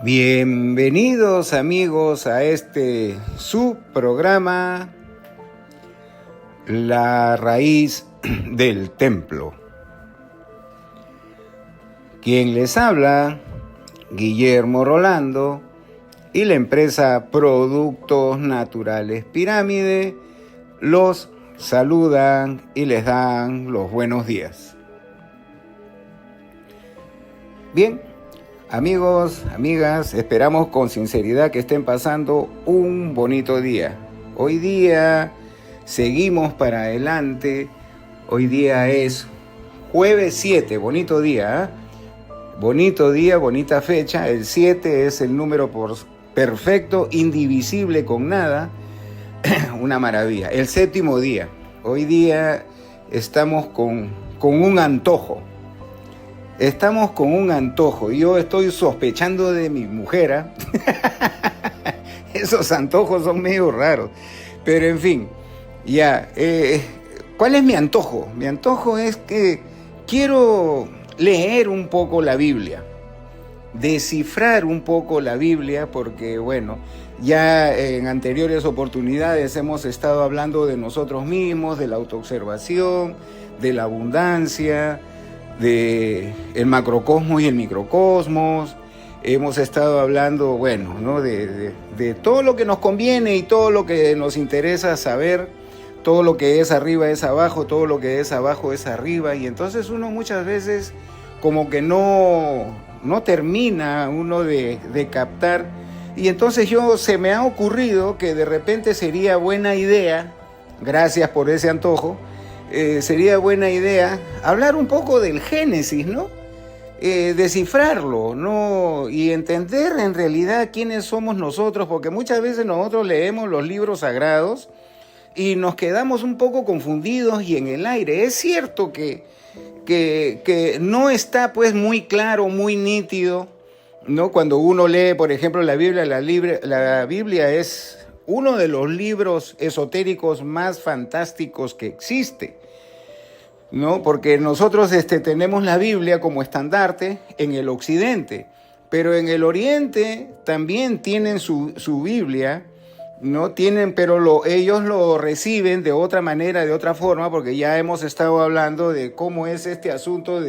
Bienvenidos amigos a este su programa La Raíz del Templo. Quien les habla, Guillermo Rolando, y la empresa Productos Naturales Pirámide los saludan y les dan los buenos días. Bien, amigos, amigas, esperamos con sinceridad que estén pasando un bonito día. Hoy día seguimos para adelante. Hoy día es jueves 7, bonito día, ¿eh? Bonito día, bonita fecha. El 7 es el número perfecto, indivisible con nada. Una maravilla. El séptimo día. Hoy día estamos con un antojo. Estamos con un antojo. Yo estoy sospechando de mi mujer, ¿eh? Esos antojos son medio raros. Pero en fin, ya. ¿Cuál es mi antojo? Mi antojo es que quiero leer un poco la Biblia. Descifrar un poco la Biblia porque, bueno, ya en anteriores oportunidades hemos estado hablando de nosotros mismos, de la autoobservación, de la abundancia, de el macrocosmos y el microcosmos. Hemos estado hablando, bueno, ¿no? de todo lo que nos conviene y todo lo que nos interesa saber. Todo lo que es arriba es abajo, todo lo que es abajo es arriba. Y entonces uno muchas veces como que no termina uno de captar. Y entonces se me ha ocurrido que de repente sería buena idea, gracias por ese antojo, sería buena idea hablar un poco del Génesis, ¿no? Descifrarlo, ¿no? Y entender en realidad quiénes somos nosotros, porque muchas veces nosotros leemos los libros sagrados y nos quedamos un poco confundidos y en el aire. Es cierto que no está pues muy claro, muy nítido, ¿no? Cuando uno lee, por ejemplo, la Biblia es uno de los libros esotéricos más fantásticos que existe, ¿no? Porque nosotros tenemos la Biblia como estandarte en el occidente, pero en el oriente también tienen su Biblia, ¿no? Tienen, pero ellos lo reciben de otra manera, de otra forma, porque ya hemos estado hablando de cómo es este asunto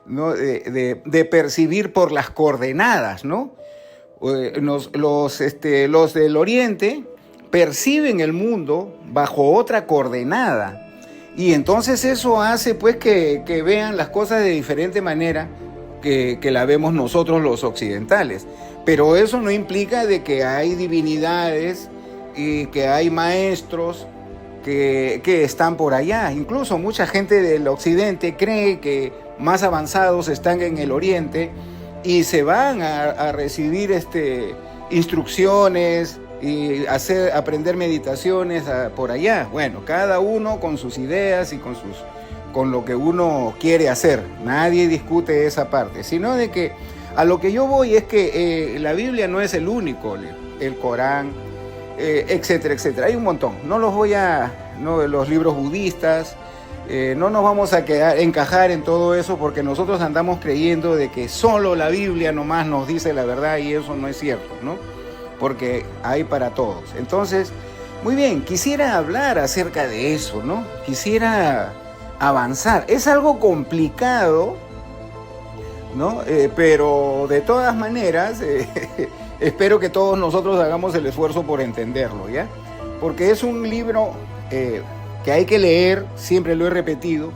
¿no? de percibir por las coordenadas, ¿no? Los del oriente perciben el mundo bajo otra coordenada y entonces eso hace pues que vean las cosas de diferente manera que la vemos nosotros los occidentales, pero eso no implica de que hay divinidades y que hay maestros que están por allá. Incluso mucha gente del occidente cree que más avanzados están en el oriente y se van a recibir instrucciones y aprender meditaciones por allá. Bueno, cada uno con sus ideas y con lo que uno quiere hacer. Nadie discute esa parte, sino de que a lo que yo voy es que la Biblia no es el único, el Corán, etcétera, etcétera. Hay un montón. Los libros budistas, no nos vamos a encajar en todo eso porque nosotros andamos creyendo de que solo la Biblia nomás nos dice la verdad y eso no es cierto, ¿no? Porque hay para todos. Entonces, muy bien, quisiera hablar acerca de eso, ¿no? Quisiera avanzar. Es algo complicado, ¿no? Pero de todas maneras, espero que todos nosotros hagamos el esfuerzo por entenderlo, ¿ya? Porque es un libro que hay que leer, siempre lo he repetido,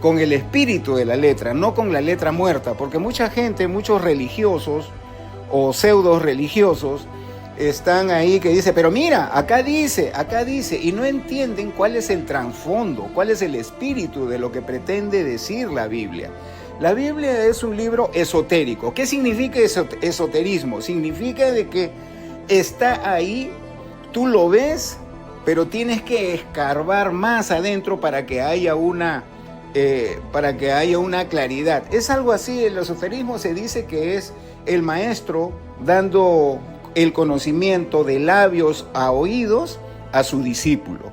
con el espíritu de la letra, no con la letra muerta, porque mucha gente, muchos religiosos o pseudo religiosos están ahí que dice, pero mira, acá dice, y no entienden cuál es el trasfondo, cuál es el espíritu de lo que pretende decir la Biblia. La Biblia es un libro esotérico. ¿Qué significa esoterismo? Significa de que está ahí, tú lo ves, pero tienes que escarbar más adentro para que haya una claridad. Es algo así, el esoterismo se dice que es el maestro dando el conocimiento de labios a oídos a su discípulo,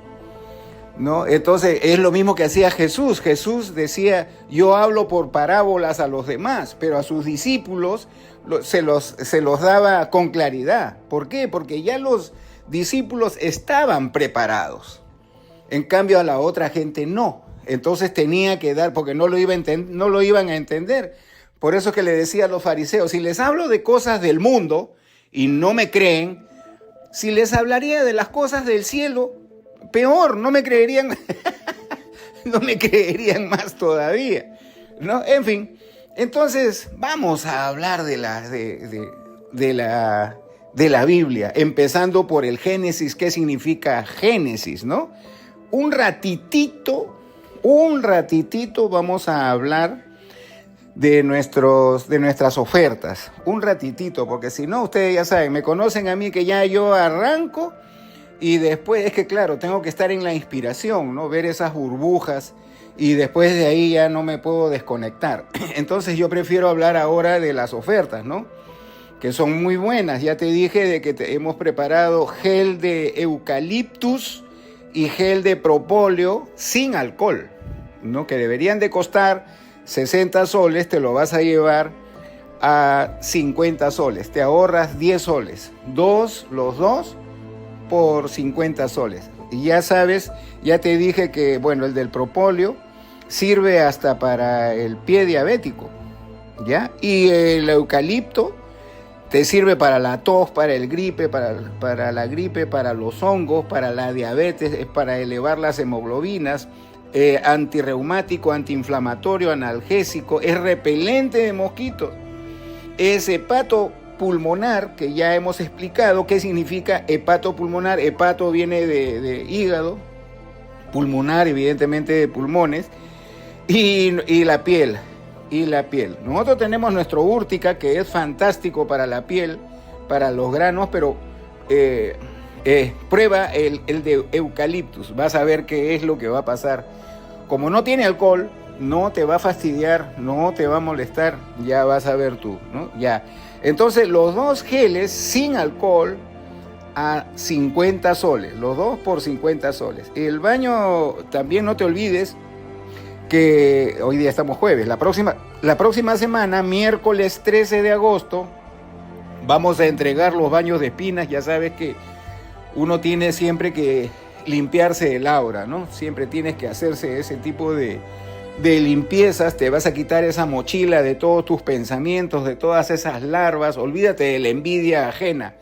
¿no? Entonces es lo mismo que hacía Jesús. Jesús decía, yo hablo por parábolas a los demás, pero a sus discípulos se los daba con claridad. ¿Por qué? Porque ya los discípulos estaban preparados. En cambio a la otra gente no. Entonces tenía que dar, porque no lo iban a entender. Por eso es que le decía a los fariseos, si les hablo de cosas del mundo y no me creen, si les hablaría de las cosas del cielo, peor, no me creerían, no me creerían más todavía, ¿no? En fin, entonces vamos a hablar de la Biblia, empezando por el Génesis. ¿Qué significa Génesis, no? Un ratitito vamos a hablar de nuestras ofertas, un ratitito, porque si no, ustedes ya saben, me conocen a mí que ya yo arranco y después es que claro, tengo que estar en la inspiración, ¿no? Ver esas burbujas y después de ahí ya no me puedo desconectar. Entonces yo prefiero hablar ahora de las ofertas, ¿no? Que son muy buenas. Ya te dije de que hemos preparado gel de eucaliptus y gel de propóleo sin alcohol, ¿no? Que deberían de costar 60 soles, te lo vas a llevar a 50 soles. Te ahorras 10 soles. Los dos por 50 soles. Y ya sabes, ya te dije que, bueno, el del propóleo sirve hasta para el pie diabético, ¿ya? Y el eucalipto te sirve para la tos, para el gripe, para la gripe, para los hongos, para la diabetes, es para elevar las hemoglobinas, antirreumático, antiinflamatorio, analgésico, es repelente de mosquitos, es hepatopulmonar, que ya hemos explicado qué significa hepatopulmonar. Hepato viene de hígado, pulmonar evidentemente de pulmones, y la piel. Nosotros tenemos nuestro Úrtica, que es fantástico para la piel, para los granos, pero prueba el de eucaliptus, vas a ver qué es lo que va a pasar. Como no tiene alcohol, no te va a fastidiar, no te va a molestar, ya vas a ver tú, ¿no? Ya. Entonces los dos geles sin alcohol a 50 soles, los dos por 50 soles. El baño también no te olvides que hoy día estamos jueves, la próxima semana, miércoles 13 de agosto, vamos a entregar los baños de espinas. Ya sabes que uno tiene siempre que limpiarse el aura, ¿no? Siempre tienes que hacerse ese tipo de limpiezas. Te vas a quitar esa mochila de todos tus pensamientos, de todas esas larvas. Olvídate de la envidia ajena.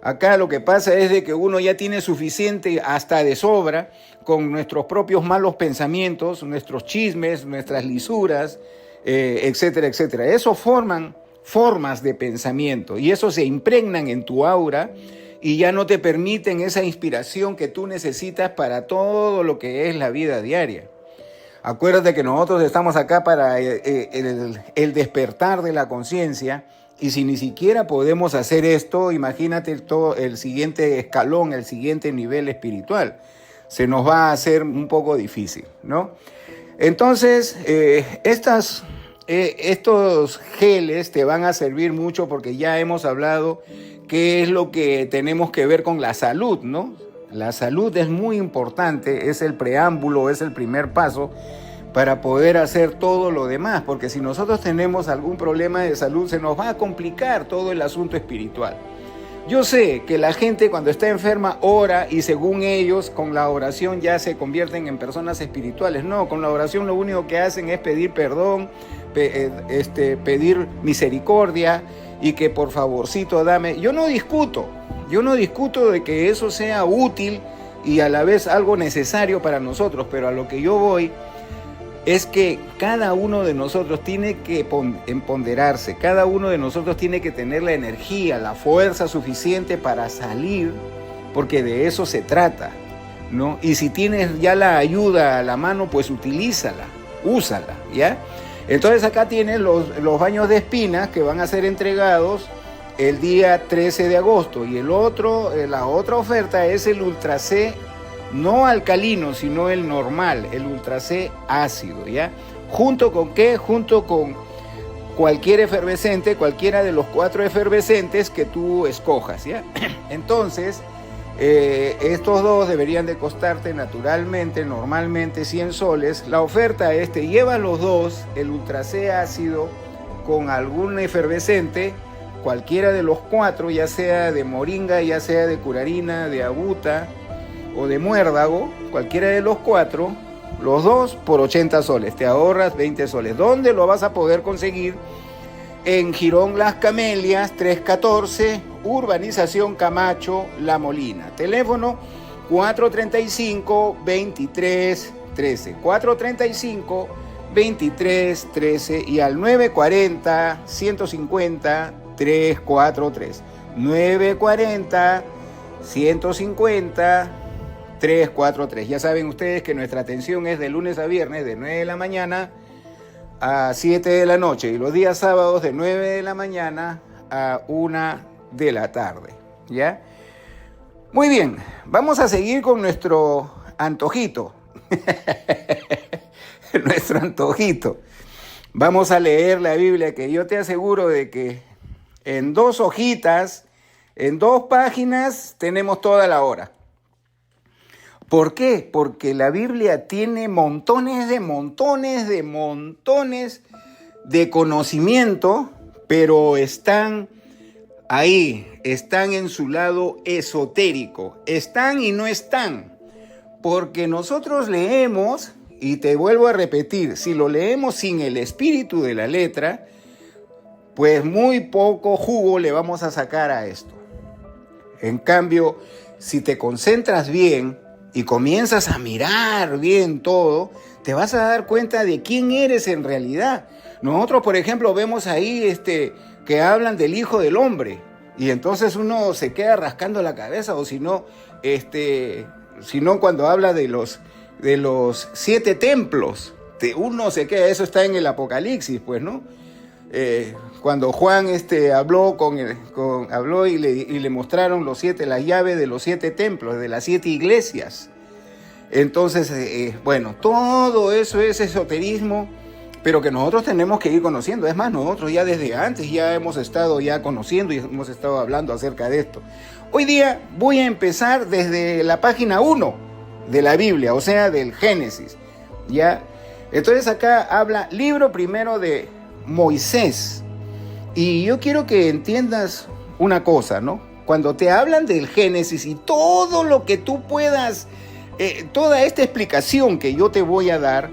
Acá lo que pasa es de que uno ya tiene suficiente, hasta de sobra, con nuestros propios malos pensamientos, nuestros chismes, nuestras lisuras, etcétera, etcétera. Eso forman formas de pensamiento y eso se impregnan en tu aura y ya no te permiten esa inspiración que tú necesitas para todo lo que es la vida diaria. Acuérdate que nosotros estamos acá para el despertar de la conciencia, y si ni siquiera podemos hacer esto, imagínate todo el siguiente escalón, el siguiente nivel espiritual. Se nos va a hacer un poco difícil, ¿no? Entonces, estos geles te van a servir mucho porque ya hemos hablado qué es lo que tenemos que ver con la salud, ¿no? La salud es muy importante, es el preámbulo, es el primer paso para poder hacer todo lo demás, porque si nosotros tenemos algún problema de salud, se nos va a complicar todo el asunto espiritual. Yo sé que la gente cuando está enferma ora y según ellos con la oración ya se convierten en personas espirituales. No, con la oración lo único que hacen es pedir perdón, pedir misericordia y que por favorcito dame. Yo no discuto de que eso sea útil y a la vez algo necesario para nosotros, pero a lo que yo voy es que cada uno de nosotros tiene que empoderarse, cada uno de nosotros tiene que tener la energía, la fuerza suficiente para salir, porque de eso se trata, ¿no? Y si tienes ya la ayuda a la mano, pues utilízala, úsala, ¿ya? Entonces acá tienes los baños de espinas que van a ser entregados el día 13 de agosto. Y la otra oferta es el Ultra C, no alcalino, sino el normal, el Ultra C ácido, ¿ya? ¿Junto con qué? Junto con cualquier efervescente, cualquiera de los 4 efervescentes que tú escojas, ¿ya? Entonces, estos dos deberían de costarte normalmente 100 soles. La oferta es, te llevas los dos, el Ultra C ácido con algún efervescente, cualquiera de los 4, ya sea de moringa, ya sea de curarina, de abuta o de muérdago, cualquiera de los 4, los dos por 80 soles, te ahorras 20 soles. ¿Dónde lo vas a poder conseguir? En Girón Las Camelias, 314, Urbanización Camacho, La Molina. Teléfono 435-2313, 435-2313 y al 940-150-343, 940-150-343. Ya saben ustedes que nuestra atención es de lunes a viernes de 9 de la mañana a 7 de la noche y los días sábados de 9 de la mañana a 1 de la tarde, ¿ya? Muy bien, vamos a seguir con nuestro antojito. Nuestro antojito. Vamos a leer la Biblia, que yo te aseguro de que en 2 hojitas, en 2 páginas, tenemos toda la hora. ¿Por qué? Porque la Biblia tiene montones de conocimiento, pero están ahí, están en su lado esotérico, están y no están, porque nosotros leemos, y te vuelvo a repetir, si lo leemos sin el espíritu de la letra, pues muy poco jugo le vamos a sacar a esto. En cambio, si te concentras bien y comienzas a mirar bien todo, te vas a dar cuenta de quién eres en realidad. Nosotros, por ejemplo, vemos ahí que hablan del Hijo del Hombre, y entonces uno se queda rascando la cabeza, o si no cuando habla de los 7 templos, uno se queda, eso está en el Apocalipsis, pues, ¿no? Cuando Juan habló y le mostraron las llaves de los 7 templos, de las 7 iglesias. Entonces, bueno, todo eso es esoterismo, pero que nosotros tenemos que ir conociendo. Es más, nosotros ya desde antes ya hemos estado ya conociendo y hemos estado hablando acerca de esto. Hoy día voy a empezar desde la página 1 de la Biblia, o sea, del Génesis, ¿ya? Entonces acá habla libro primero de Moisés. Y yo quiero que entiendas una cosa, ¿no? Cuando te hablan del Génesis y todo lo que tú puedas, toda esta explicación que yo te voy a dar,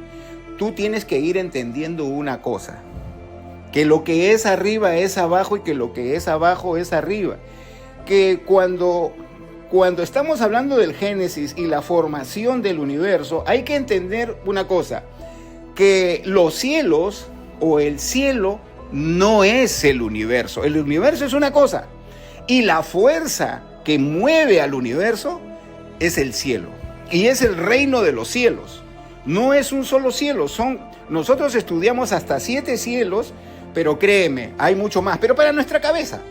tú tienes que ir entendiendo una cosa: que lo que es arriba es abajo y que lo que es abajo es arriba. Que cuando estamos hablando del Génesis y la formación del universo, hay que entender una cosa: que los cielos o el cielo no es el universo. El universo es una cosa y la fuerza que mueve al universo es el cielo, y es el reino de los cielos. No es un solo cielo, nosotros estudiamos hasta 7 cielos, pero créeme, hay mucho más. Pero para nuestra cabeza,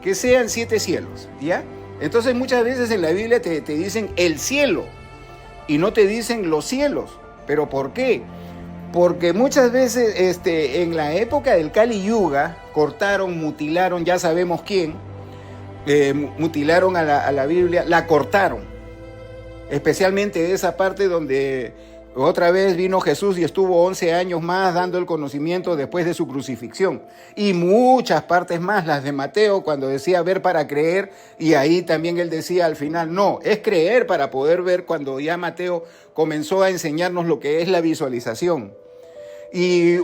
que sean 7 cielos, ¿ya? Entonces muchas veces en la Biblia te dicen el cielo y no te dicen los cielos. ¿Pero por qué? Porque muchas veces en la época del Kali Yuga cortaron, mutilaron, ya sabemos quién, mutilaron a la Biblia, la cortaron. Especialmente esa parte donde otra vez vino Jesús y estuvo 11 años más dando el conocimiento después de su crucifixión. Y muchas partes más, las de Mateo, cuando decía ver para creer, y ahí también él decía al final, no, es creer para poder ver, cuando ya Mateo comenzó a enseñarnos lo que es la visualización. Y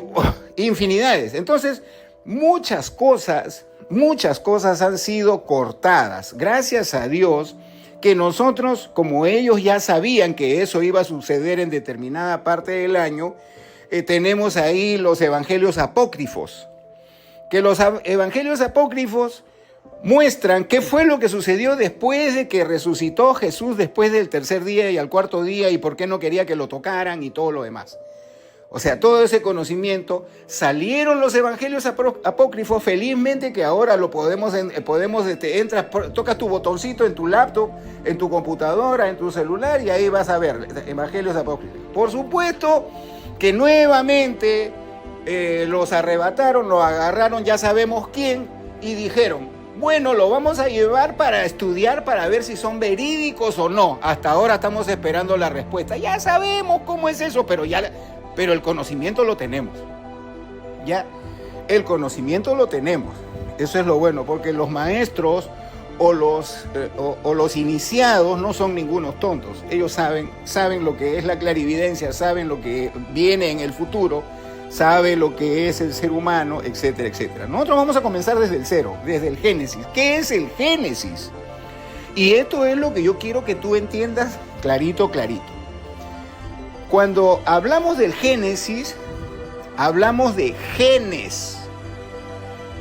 infinidades. Entonces, muchas cosas han sido cortadas. Gracias a Dios que nosotros, como ellos ya sabían que eso iba a suceder en determinada parte del año, tenemos ahí los evangelios apócrifos. Que los evangelios apócrifos muestran qué fue lo que sucedió después de que resucitó Jesús, después del tercer día y al cuarto día, y por qué no quería que lo tocaran y todo lo demás. O sea, todo ese conocimiento, salieron los evangelios apócrifos, felizmente que ahora lo podemos entras, tocas tu botoncito en tu laptop, en tu computadora, en tu celular y ahí vas a ver evangelios apócrifos. Por supuesto que nuevamente los arrebataron, los agarraron, ya sabemos quién, y dijeron, bueno, lo vamos a llevar para estudiar, para ver si son verídicos o no. Hasta ahora estamos esperando la respuesta. Ya sabemos cómo es eso, pero el conocimiento lo tenemos. Ya, el conocimiento lo tenemos. Eso es lo bueno, porque los maestros o los iniciados no son ningunos tontos. Ellos saben lo que es la clarividencia, saben lo que viene en el futuro, saben lo que es el ser humano, etcétera, etcétera. Nosotros vamos a comenzar desde el cero, desde el Génesis. ¿Qué es el Génesis? Y esto es lo que yo quiero que tú entiendas clarito, clarito. Cuando hablamos del Génesis, hablamos de genes,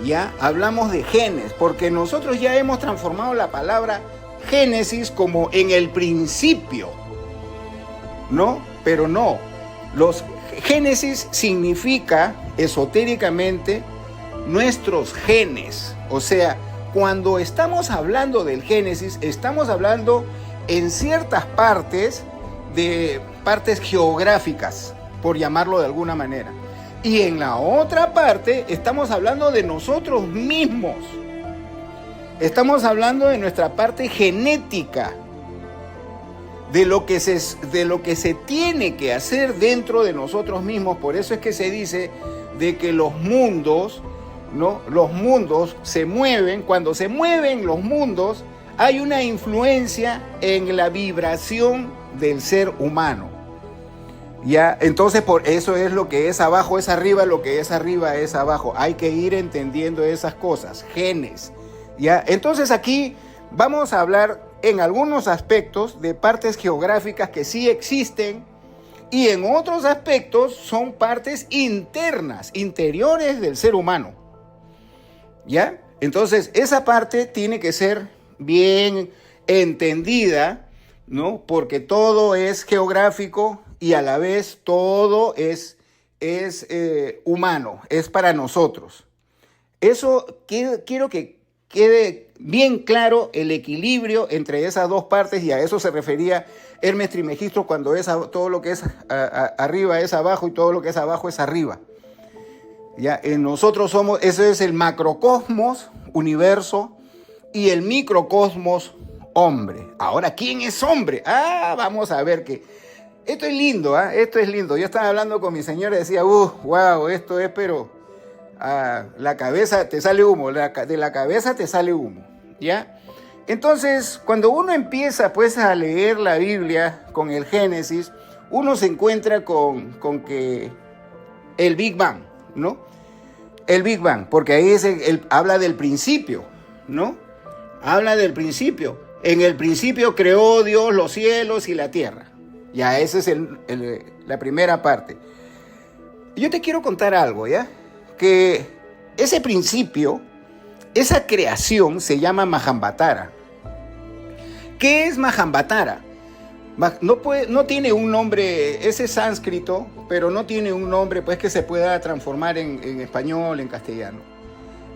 ¿ya? Hablamos de genes, porque nosotros ya hemos transformado la palabra Génesis como en el principio, ¿no? Pero no, Génesis significa esotéricamente nuestros genes, o sea, cuando estamos hablando del Génesis, estamos hablando en ciertas partes geográficas, por llamarlo de alguna manera. Y en la otra parte estamos hablando de nosotros mismos. Estamos hablando de nuestra parte genética, de lo que se tiene que hacer dentro de nosotros mismos. Por eso es que se dice de que los mundos, ¿no? Los mundos se mueven. Cuando se mueven los mundos, hay una influencia en la vibración del ser humano. ¿Ya? Entonces, por eso es lo que es abajo es arriba, lo que es arriba es abajo. Hay que ir entendiendo esas cosas, genes. ¿Ya? Entonces aquí vamos a hablar en algunos aspectos de partes geográficas que sí existen y en otros aspectos son partes internas, interiores del ser humano. ¿Ya? Entonces, esa parte tiene que ser bien entendida, ¿no? Porque todo es geográfico y a la vez todo es humano, es para nosotros. Eso quiero que quede bien claro el equilibrio entre esas dos partes, y a eso se refería Hermes Trismegisto cuando todo lo que es arriba es abajo y todo lo que es abajo es arriba. Ya, nosotros eso es el macrocosmos, universo, y el microcosmos, hombre. Ahora, ¿quién es hombre? Vamos a ver que esto es lindo, esto es lindo. Yo estaba hablando con mi señora y decía, wow, esto es, pero la cabeza te sale humo, de la cabeza te sale humo, ¿ya? Entonces, cuando uno empieza pues a leer la Biblia con el Génesis, uno se encuentra con que el Big Bang, ¿no? El Big Bang, porque ahí habla del principio, ¿no? Habla del principio. En el principio creó Dios los cielos y la tierra. Ya, esa es la primera parte. Yo te quiero contar algo, ¿ya? Que ese principio, esa creación se llama Mahamvatara. ¿Qué es Mahamvatara? No tiene un nombre, ese es sánscrito, pero no tiene un nombre pues que se pueda transformar en español, en castellano.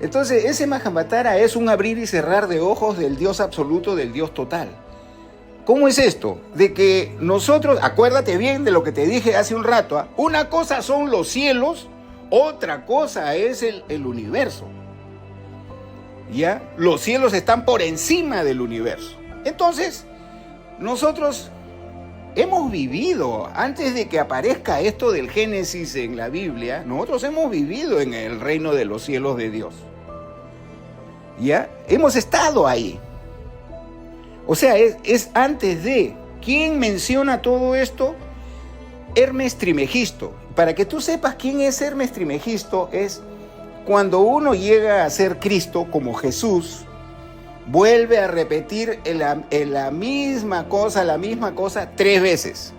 Entonces, ese Mahamvatara es un abrir y cerrar de ojos del Dios absoluto, del Dios total. ¿Cómo es esto? De que nosotros, acuérdate bien de lo que te dije hace un rato, una cosa son los cielos, otra cosa es el universo. ¿Ya? Los cielos están por encima del universo. Entonces, nosotros hemos vivido, antes de que aparezca esto del Génesis en la Biblia, nosotros hemos vivido en el reino de los cielos de Dios. ¿Ya? Hemos estado ahí. O sea, es antes de. ¿Quién menciona todo esto? Hermes Trismegisto. Para que tú sepas quién es Hermes Trismegisto, es cuando uno llega a ser Cristo como Jesús, vuelve a repetir la misma cosa 3 veces.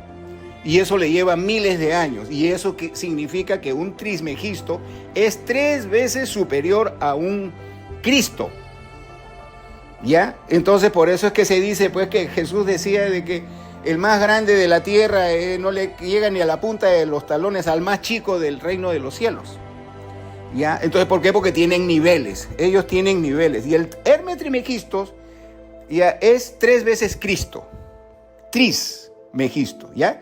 Y eso le lleva miles de años. Y eso significa que un Trismegisto es 3 veces superior a un Cristo. ¿Ya? Entonces por eso es que se dice pues que Jesús decía de que el más grande de la tierra no le llega ni a la punta de los talones al más chico del reino de los cielos. ¿Ya? Entonces, ¿por qué? Porque tienen niveles. Ellos tienen niveles. Y el Hermes Trismegistos ya es 3 veces Cristo. Trismegisto, ¿ya?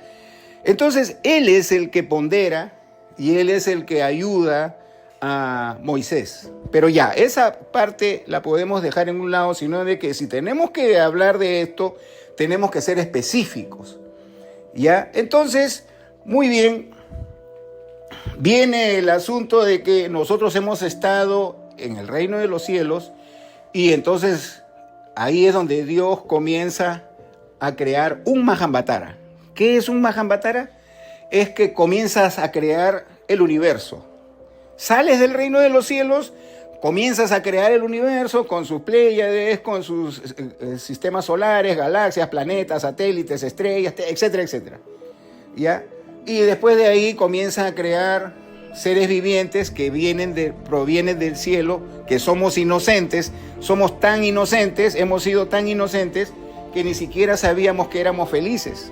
Entonces, él es el que pondera y él es el que ayuda a Moisés. Pero ya, esa parte la podemos dejar en un lado, sino de que si tenemos que hablar de esto, tenemos que ser específicos, ¿ya? Entonces, muy bien, viene el asunto de que nosotros hemos estado en el reino de los cielos y entonces ahí es donde Dios comienza a crear un Mahamvatara. ¿Qué es un Mahamvatara? Es que comienzas a crear el universo. Sales del reino de los cielos, comienzas a crear el universo con sus pléyades, con sus sistemas solares, galaxias, planetas, satélites, estrellas, etcétera, etcétera. ¿Ya? Y después de ahí comienza a crear seres vivientes que provienen del cielo, que somos inocentes, somos tan inocentes, hemos sido tan inocentes que ni siquiera sabíamos que éramos felices.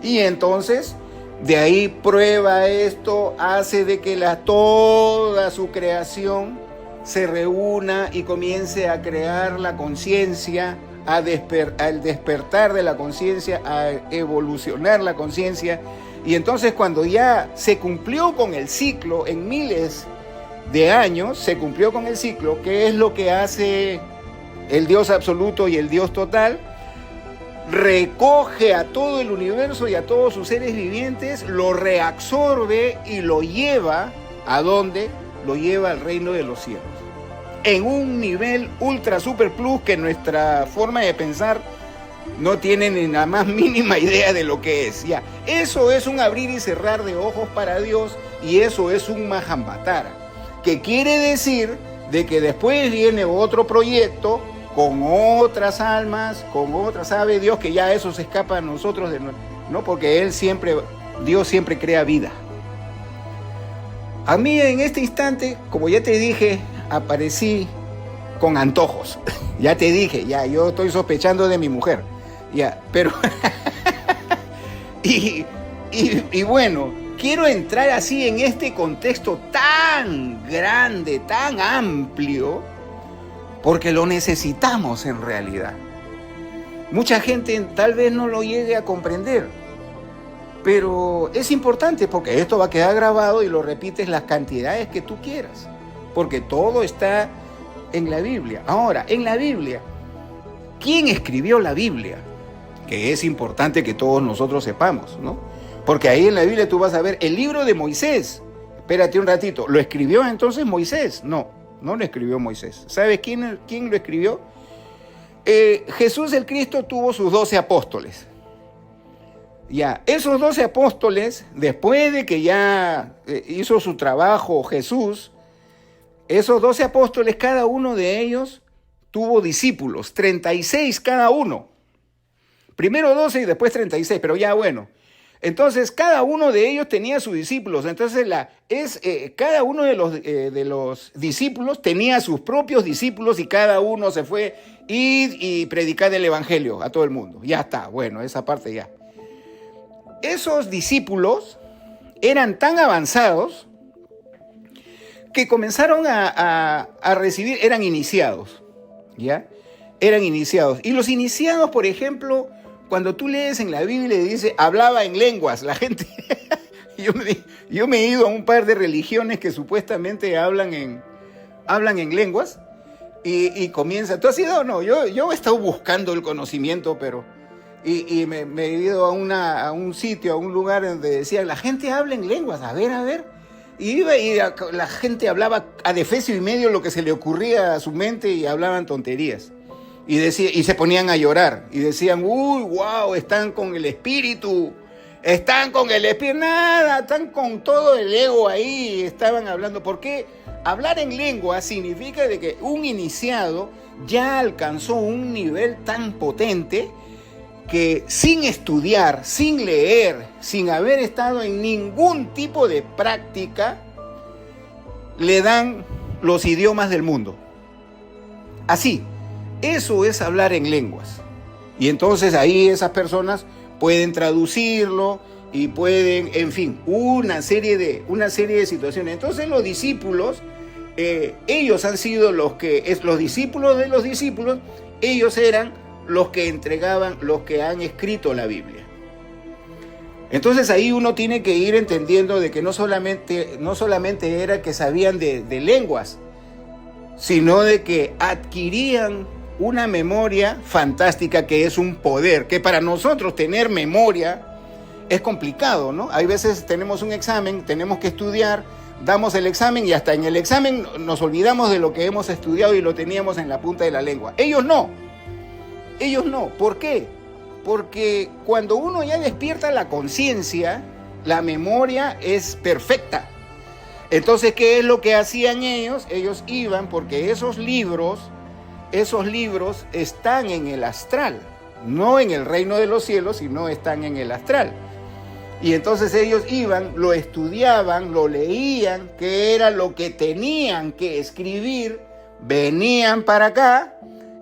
Y entonces, de ahí prueba esto, hace de que toda su creación se reúna y comience a crear la conciencia, al despertar de la conciencia, a evolucionar la conciencia. Y entonces cuando ya se cumplió con el ciclo, en miles de años, se cumplió con el ciclo, ¿qué es lo que hace el Dios absoluto y el Dios total? Recoge a todo el universo y a todos sus seres vivientes, lo reabsorbe y lo lleva ¿a dónde? Lo lleva al reino de los cielos. En un nivel ultra super plus que nuestra forma de pensar no tiene ni la más mínima idea de lo que es. Ya, eso es un abrir y cerrar de ojos para Dios y eso es un Mahamvatara, que quiere decir de que después viene otro proyecto con otras almas, con otras, sabe Dios que ya eso se escapa a nosotros, ¿no? Porque Dios siempre crea vida. A mí en este instante, como ya te dije, aparecí con antojos. Ya te dije, ya, yo estoy sospechando de mi mujer. Ya, pero... y bueno, quiero entrar así en este contexto tan grande, tan amplio, porque lo necesitamos en realidad. Mucha gente tal vez no lo llegue a comprender, pero es importante porque esto va a quedar grabado y lo repites las cantidades que tú quieras, porque todo está en la Biblia. Ahora, en la Biblia, ¿quién escribió la Biblia? Que es importante que todos nosotros sepamos, ¿no? Porque ahí en la Biblia tú vas a ver el libro de Moisés. Espérate un ratito, ¿lo escribió entonces Moisés? No lo escribió Moisés. ¿Sabes quién lo escribió? Jesús el Cristo tuvo sus 12 apóstoles. Ya, esos 12 apóstoles, después de que ya hizo su trabajo Jesús, esos 12 apóstoles, cada uno de ellos tuvo discípulos, 36 cada uno. Primero 12 y después 36, pero ya bueno. Entonces, cada uno de ellos tenía sus discípulos. Entonces, cada uno de los discípulos tenía sus propios discípulos y cada uno se fue y predicar el evangelio a todo el mundo. Ya está, bueno, esa parte ya. Esos discípulos eran tan avanzados que comenzaron a recibir, eran iniciados, ¿ya? Eran iniciados. Y los iniciados, por ejemplo, cuando tú lees en la Biblia y dice, hablaba en lenguas, la gente... yo me he ido a un par de religiones que supuestamente hablan en lenguas y comienza... ¿Tú has ido o no? Yo he estado buscando el conocimiento, pero... Y me he ido a un sitio, a un lugar donde decía, la gente habla en lenguas, a ver. Y iba y la gente hablaba a defecio y medio lo que se le ocurría a su mente y hablaban tonterías. Y se ponían a llorar y decían, uy, wow, están con el espíritu, nada, están con todo el ego ahí, estaban hablando. Porque hablar en lengua significa de que un iniciado ya alcanzó un nivel tan potente que sin estudiar, sin leer, sin haber estado en ningún tipo de práctica, le dan los idiomas del mundo. Así. Eso es hablar en lenguas. Y entonces ahí esas personas pueden traducirlo y pueden, en fin, una serie de situaciones. Entonces los discípulos, ellos han sido los discípulos de los discípulos, ellos eran los que entregaban, los que han escrito la Biblia. Entonces ahí uno tiene que ir entendiendo de que no solamente era que sabían de lenguas, sino de que adquirían una memoria fantástica, que es un poder, que para nosotros tener memoria es complicado, ¿no? Hay veces tenemos un examen, tenemos que estudiar, damos el examen y hasta en el examen nos olvidamos de lo que hemos estudiado y lo teníamos en la punta de la lengua. Ellos no. ¿Por qué? Porque cuando uno ya despierta la conciencia, la memoria es perfecta. Entonces, ¿qué es lo que hacían ellos? Ellos iban, porque esos libros están en el astral, no en el reino de los cielos, sino están en el astral. Y entonces ellos iban, lo estudiaban, lo leían, qué era lo que tenían que escribir, venían para acá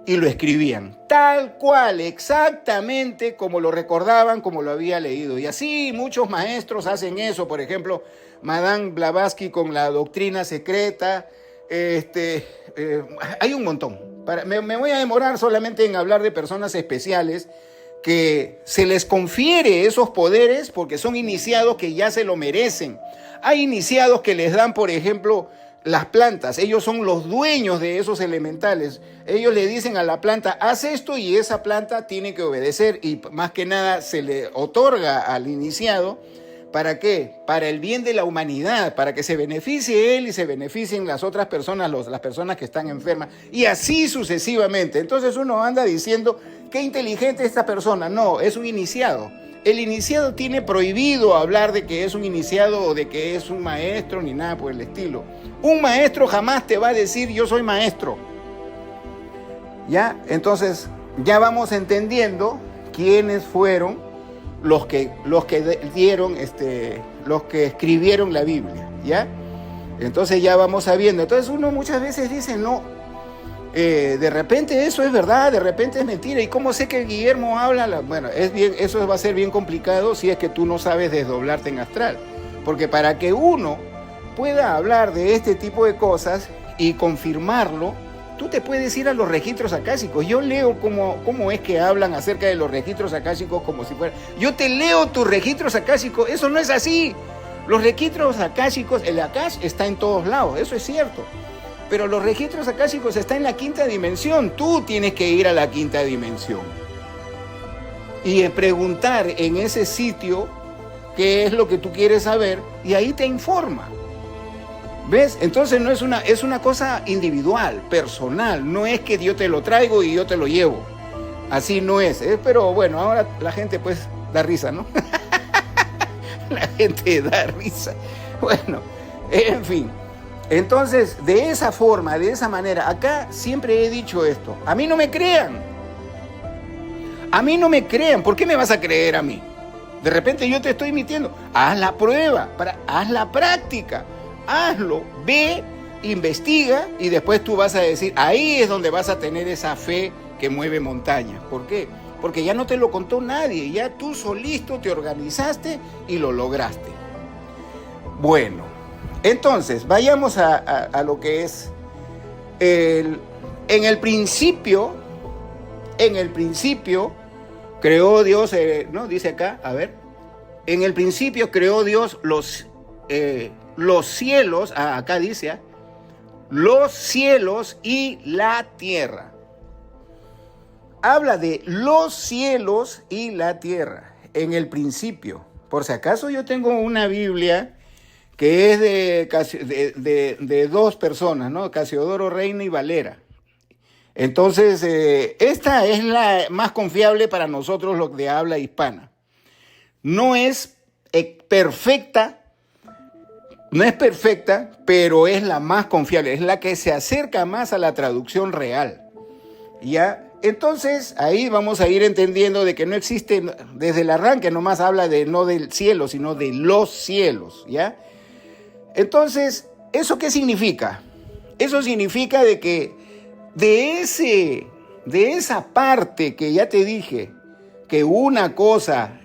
y lo escribían, tal cual, exactamente como lo recordaban, como lo había leído. Y así muchos maestros hacen eso. Por ejemplo, Madame Blavatsky con la doctrina secreta. Hay un montón. Me voy a demorar solamente en hablar de personas especiales que se les confiere esos poderes porque son iniciados que ya se lo merecen. Hay iniciados que les dan, por ejemplo, las plantas. Ellos son los dueños de esos elementales. Ellos le dicen a la planta, haz esto, y esa planta tiene que obedecer, y más que nada se le otorga al iniciado. ¿Para qué? Para el bien de la humanidad, para que se beneficie él y se beneficien las otras personas, las personas que están enfermas, y así sucesivamente. Entonces uno anda diciendo, qué inteligente esta persona. No, es un iniciado. El iniciado tiene prohibido hablar de que es un iniciado o de que es un maestro ni nada por el estilo. Un maestro jamás te va a decir yo soy maestro. ¿Ya? Entonces ya vamos entendiendo quiénes fueron los que dieron, los que escribieron la Biblia. ¿Ya? Entonces ya vamos sabiendo. Entonces uno muchas veces dice no. De repente eso es verdad, de repente es mentira. ¿Y cómo sé que Guillermo habla? Bueno, eso va a ser bien complicado si es que tú no sabes desdoblarte en astral. Porque para que uno pueda hablar de este tipo de cosas y confirmarlo, tú te puedes ir a los registros akáshicos. Yo leo cómo es que hablan acerca de los registros akáshicos como si fuera... Yo te leo tus registros akáshicos. Eso no es así. Los registros akáshicos, el Akash está en todos lados, eso es cierto. Pero los registros akáshicos están en la quinta dimensión. Tú tienes que ir a la quinta dimensión y preguntar en ese sitio qué es lo que tú quieres saber, y ahí te informa. ¿Ves? Entonces no es una cosa individual, personal. No es que yo te lo traigo y yo te lo llevo. Así no es. Pero bueno, ahora la gente pues da risa, ¿no? La gente da risa. Bueno, en fin. Entonces, de esa forma, de esa manera, acá siempre he dicho esto. A mí no me crean. A mí no me crean. ¿Por qué me vas a creer a mí? De repente yo te estoy mintiendo. Haz la prueba, haz la práctica. Hazlo, ve, investiga, y después tú vas a decir, ahí es donde vas a tener esa fe que mueve montañas. ¿Por qué? Porque ya no te lo contó nadie. Ya tú solito te organizaste y lo lograste. Bueno. Entonces, vayamos a lo que es en el principio creó Dios, ¿no? Dice acá, a ver, en el principio creó Dios los cielos, acá dice, los cielos y la tierra. Habla de los cielos y la tierra, en el principio. Por si acaso yo tengo una Biblia que es de dos personas, ¿no? Casiodoro Reina y Valera. Entonces, esta es la más confiable para nosotros, los de habla hispana. No es perfecta, pero es la más confiable, es la que se acerca más a la traducción real. ¿Ya? Entonces, ahí vamos a ir entendiendo de que no existe, desde el arranque nomás habla no del cielo, sino de los cielos, ¿ya? Entonces, ¿eso qué significa? Eso significa de que de esa parte que ya te dije, que una cosa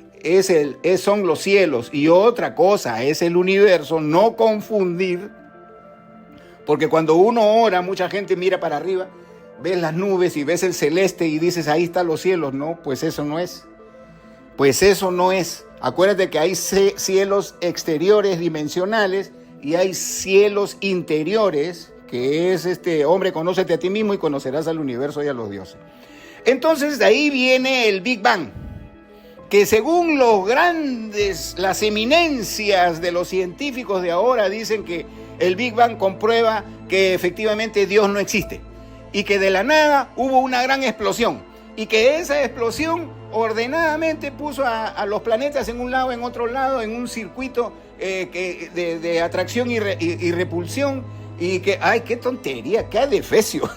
son los cielos y otra cosa es el universo, no confundir, porque cuando uno ora, mucha gente mira para arriba, ves las nubes y ves el celeste y dices, ahí están los cielos. No, pues eso no es. Pues eso no es. Acuérdate que hay cielos exteriores dimensionales y hay cielos interiores, que es hombre, conócete a ti mismo y conocerás al universo y a los dioses. Entonces de ahí viene el Big Bang, que según las eminencias de los científicos de ahora dicen que el Big Bang comprueba que efectivamente Dios no existe y que de la nada hubo una gran explosión y que esa explosión ordenadamente puso a los planetas en un lado, en otro lado, en un circuito de atracción y repulsión, y que, ¡ay, qué tontería, qué adefesio!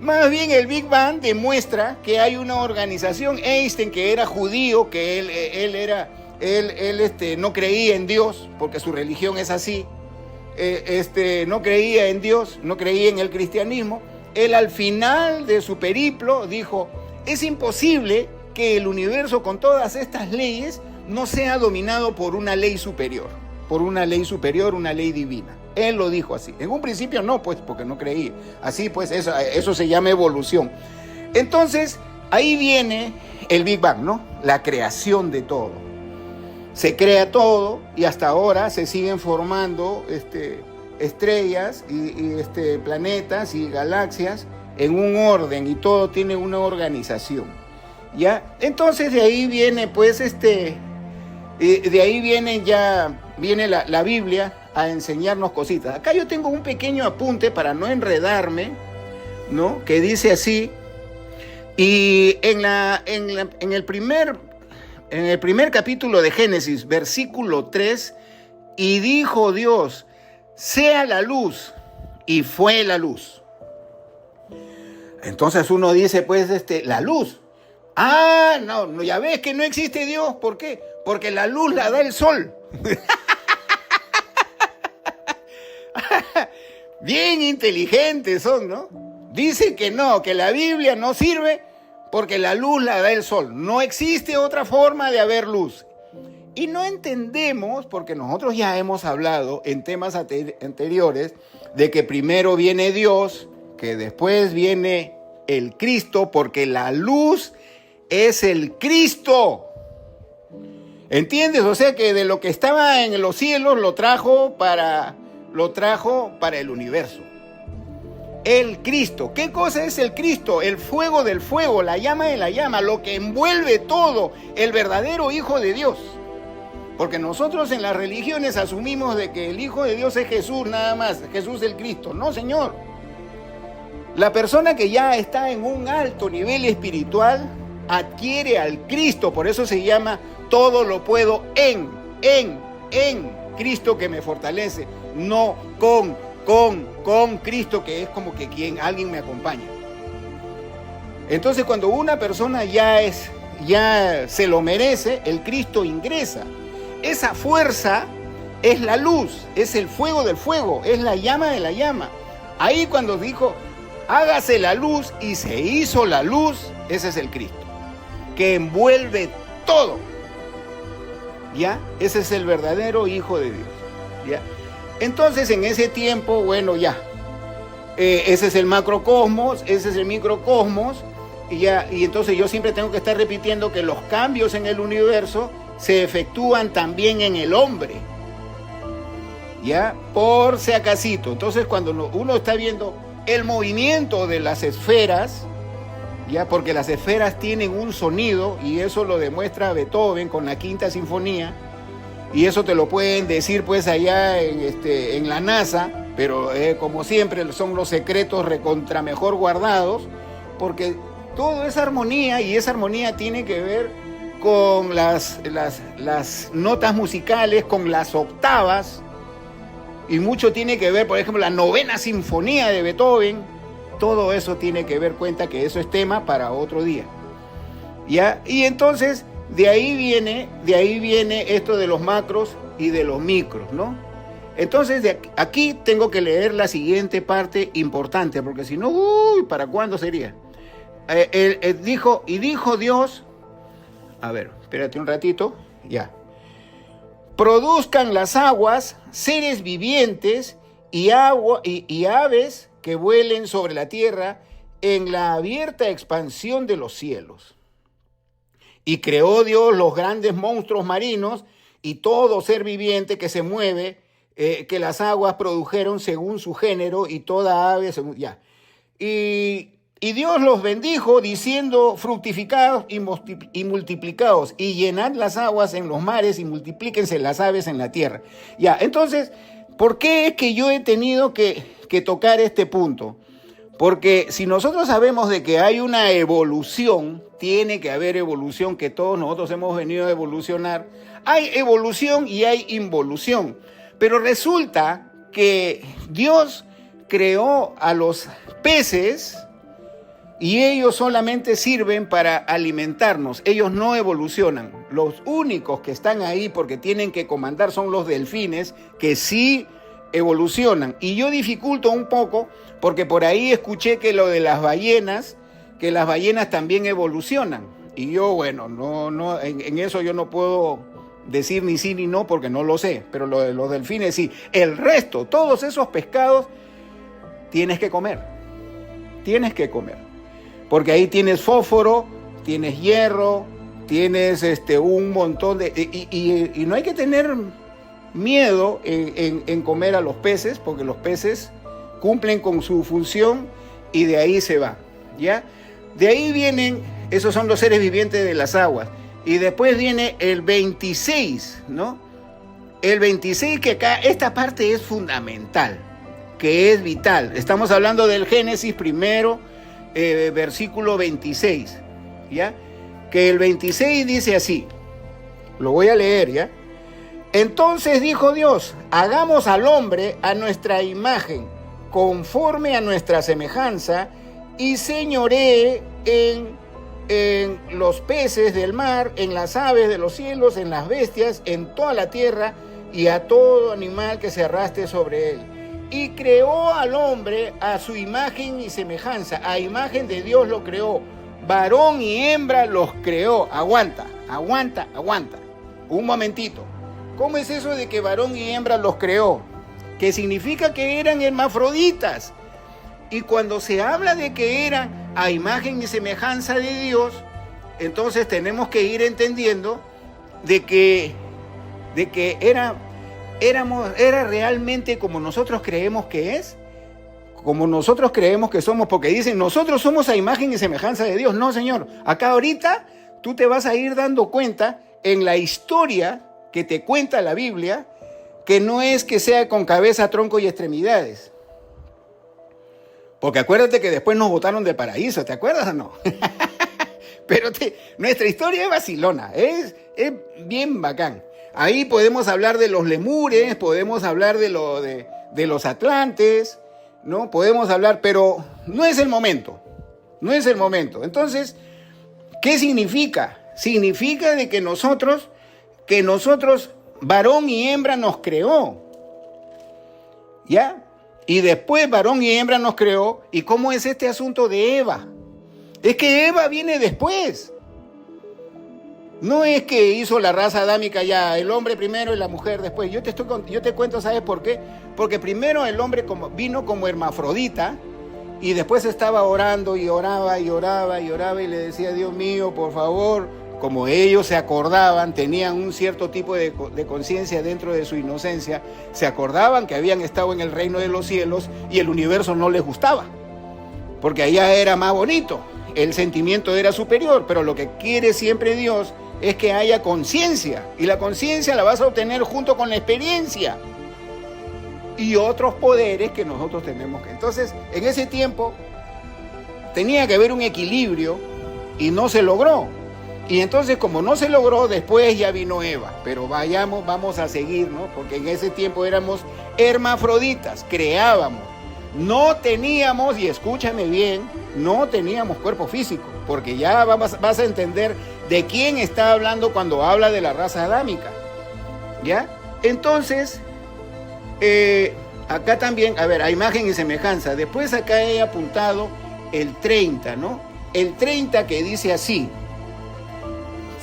Más bien el Big Bang demuestra que hay una organización. Einstein, que era judío, que él no creía en Dios, porque su religión es así, no creía en Dios, no creía en el cristianismo. Él al final de su periplo dijo, es imposible que el universo con todas estas leyes no sea dominado por una ley superior, una ley divina. Él lo dijo así. En un principio no, pues, porque no creía. Así pues, eso se llama evolución. Entonces, ahí viene el Big Bang, ¿no? La creación de todo. Se crea todo y hasta ahora se siguen formando estrellas y planetas y galaxias en un orden, y todo tiene una organización, ¿ya? Entonces de ahí viene, pues, de ahí viene la Biblia a enseñarnos cositas. Acá yo tengo un pequeño apunte para no enredarme, ¿no? Que dice así, y en el primer capítulo de Génesis, versículo 3, y dijo Dios, sea la luz, y fue la luz. Entonces uno dice, pues, la luz. Ah, no, ya ves que no existe Dios. ¿Por qué? Porque la luz la da el sol. Bien inteligentes son, ¿no? Dicen que no, que la Biblia no sirve porque la luz la da el sol. No existe otra forma de haber luz. Y no entendemos, porque nosotros ya hemos hablado en temas anteriores, de que primero viene Dios, que después viene el Cristo, porque la luz es el Cristo. ¿Entiendes? O sea que de lo que estaba en los cielos lo trajo para el universo. El Cristo. ¿Qué cosa es el Cristo? El fuego del fuego, la llama de la llama, lo que envuelve todo, el verdadero Hijo de Dios. Porque nosotros en las religiones asumimos de que el Hijo de Dios es Jesús nada más, Jesús el Cristo. No, señor. La persona que ya está en un alto nivel espiritual adquiere al Cristo, por eso se llama todo lo puedo en Cristo que me fortalece, no con Cristo, que es como que alguien me acompaña. Entonces cuando una persona ya se lo merece, el Cristo ingresa. Esa fuerza es la luz, es el fuego del fuego, es la llama de la llama. Ahí cuando dijo, hágase la luz y se hizo la luz, ese es el Cristo, que envuelve todo. ¿Ya? Ese es el verdadero Hijo de Dios. ¿Ya? Entonces en ese tiempo, bueno, ya. Ese es el macrocosmos, ese es el microcosmos. Y entonces yo siempre tengo que estar repitiendo que los cambios en el universo se efectúan también en el hombre, ¿ya? Por si acasito. Entonces cuando uno está viendo el movimiento de las esferas, ¿ya? Porque las esferas tienen un sonido, y eso lo demuestra Beethoven con la Quinta Sinfonía, y eso te lo pueden decir pues allá en la NASA, pero como siempre son los secretos recontra mejor guardados, porque todo es armonía, y esa armonía tiene que ver con las notas musicales, con las octavas, y mucho tiene que ver, por ejemplo, la Novena Sinfonía de Beethoven. Todo eso tiene que ver, cuenta que eso es tema para otro día, ¿ya? Y entonces de ahí viene esto de los macros y de los micros, ¿no? Entonces aquí tengo que leer la siguiente parte importante, porque si no, ¿para cuándo sería? dijo Dios, a ver, espérate un ratito, ya. Produzcan las aguas seres vivientes y aves que vuelen sobre la tierra en la abierta expansión de los cielos. Y creó Dios los grandes monstruos marinos y todo ser viviente que se mueve, que las aguas produjeron según su género y toda ave según... Ya. Y Dios los bendijo diciendo: fructificados y multiplicados, y llenad las aguas en los mares y multiplíquense las aves en la tierra. Ya, entonces, ¿por qué es que yo he tenido que tocar este punto? Porque si nosotros sabemos de que hay una evolución, tiene que haber evolución, que todos nosotros hemos venido a evolucionar. Hay evolución y hay involución. Pero resulta que Dios creó a los peces y ellos solamente sirven para alimentarnos. Ellos no evolucionan. Los únicos que están ahí porque tienen que comandar son los delfines, que sí evolucionan. Y yo dificulto un poco porque por ahí escuché que lo de las ballenas, que las ballenas también evolucionan. Y yo, bueno, en eso yo no puedo decir ni sí ni no porque no lo sé. Pero lo de los delfines sí. El resto, todos esos pescados, tienes que comer. Tienes que comer. Porque ahí tienes fósforo, tienes hierro, tienes un montón de... Y no hay que tener miedo en comer a los peces, porque los peces cumplen con su función y de ahí se va, ¿ya? De ahí vienen, esos son los seres vivientes de las aguas. Y después viene el 26, ¿no? El 26, que acá, esta parte es fundamental, que es vital. Estamos hablando del Génesis primero, versículo 26, ¿ya? Que el 26 dice así, lo voy a leer, ¿ya? Entonces dijo Dios: hagamos al hombre a nuestra imagen, conforme a nuestra semejanza, y señoree en los peces del mar, en las aves de los cielos, en las bestias, en toda la tierra, y a todo animal que se arrastre sobre él. Y creó al hombre a su imagen y semejanza. A imagen de Dios lo creó. Varón y hembra los creó. Aguanta. Un momentito. ¿Cómo es eso de que varón y hembra los creó? Que significa que eran hermafroditas. Y cuando se habla de que eran a imagen y semejanza de Dios, entonces tenemos que ir entendiendo de que era realmente como nosotros creemos que es, como nosotros creemos que somos, porque dicen, nosotros somos a imagen y semejanza de Dios. No, señor, acá ahorita tú te vas a ir dando cuenta en la historia que te cuenta la Biblia, que no es que sea con cabeza, tronco y extremidades. Porque acuérdate que después nos botaron del paraíso, ¿te acuerdas o no? Pero nuestra historia es vacilona, es bien bacán. Ahí podemos hablar de los lemures, podemos hablar de los atlantes, ¿no? Podemos hablar, pero no es el momento. Entonces, ¿qué significa? Significa de que nosotros, varón y hembra nos creó, ¿ya? Y después varón y hembra nos creó. ¿Y cómo es este asunto de Eva? Es que Eva viene después. No es que hizo la raza adámica ya, el hombre primero y la mujer después. Yo te cuento, ¿sabes por qué? Porque primero el hombre vino como hermafrodita y después estaba orando y oraba y le decía: Dios mío, por favor. Como ellos se acordaban, tenían un cierto tipo de conciencia dentro de su inocencia, se acordaban que habían estado en el reino de los cielos y el universo no les gustaba, porque allá era más bonito, el sentimiento era superior, pero lo que quiere siempre Dios es que haya conciencia, y la conciencia la vas a obtener junto con la experiencia y otros poderes que nosotros tenemos. Entonces, en ese tiempo tenía que haber un equilibrio y no se logró. Y entonces, como no se logró, después ya vino Eva. Pero vamos a seguir, ¿no? Porque en ese tiempo éramos hermafroditas, creábamos. No teníamos, y escúchame bien, no teníamos cuerpo físico, porque ya vas a entender de quién está hablando cuando habla de la raza adámica, ¿ya? Entonces, acá también, a ver, a imagen y semejanza. Después acá he apuntado el 30, ¿no? el 30, que dice así.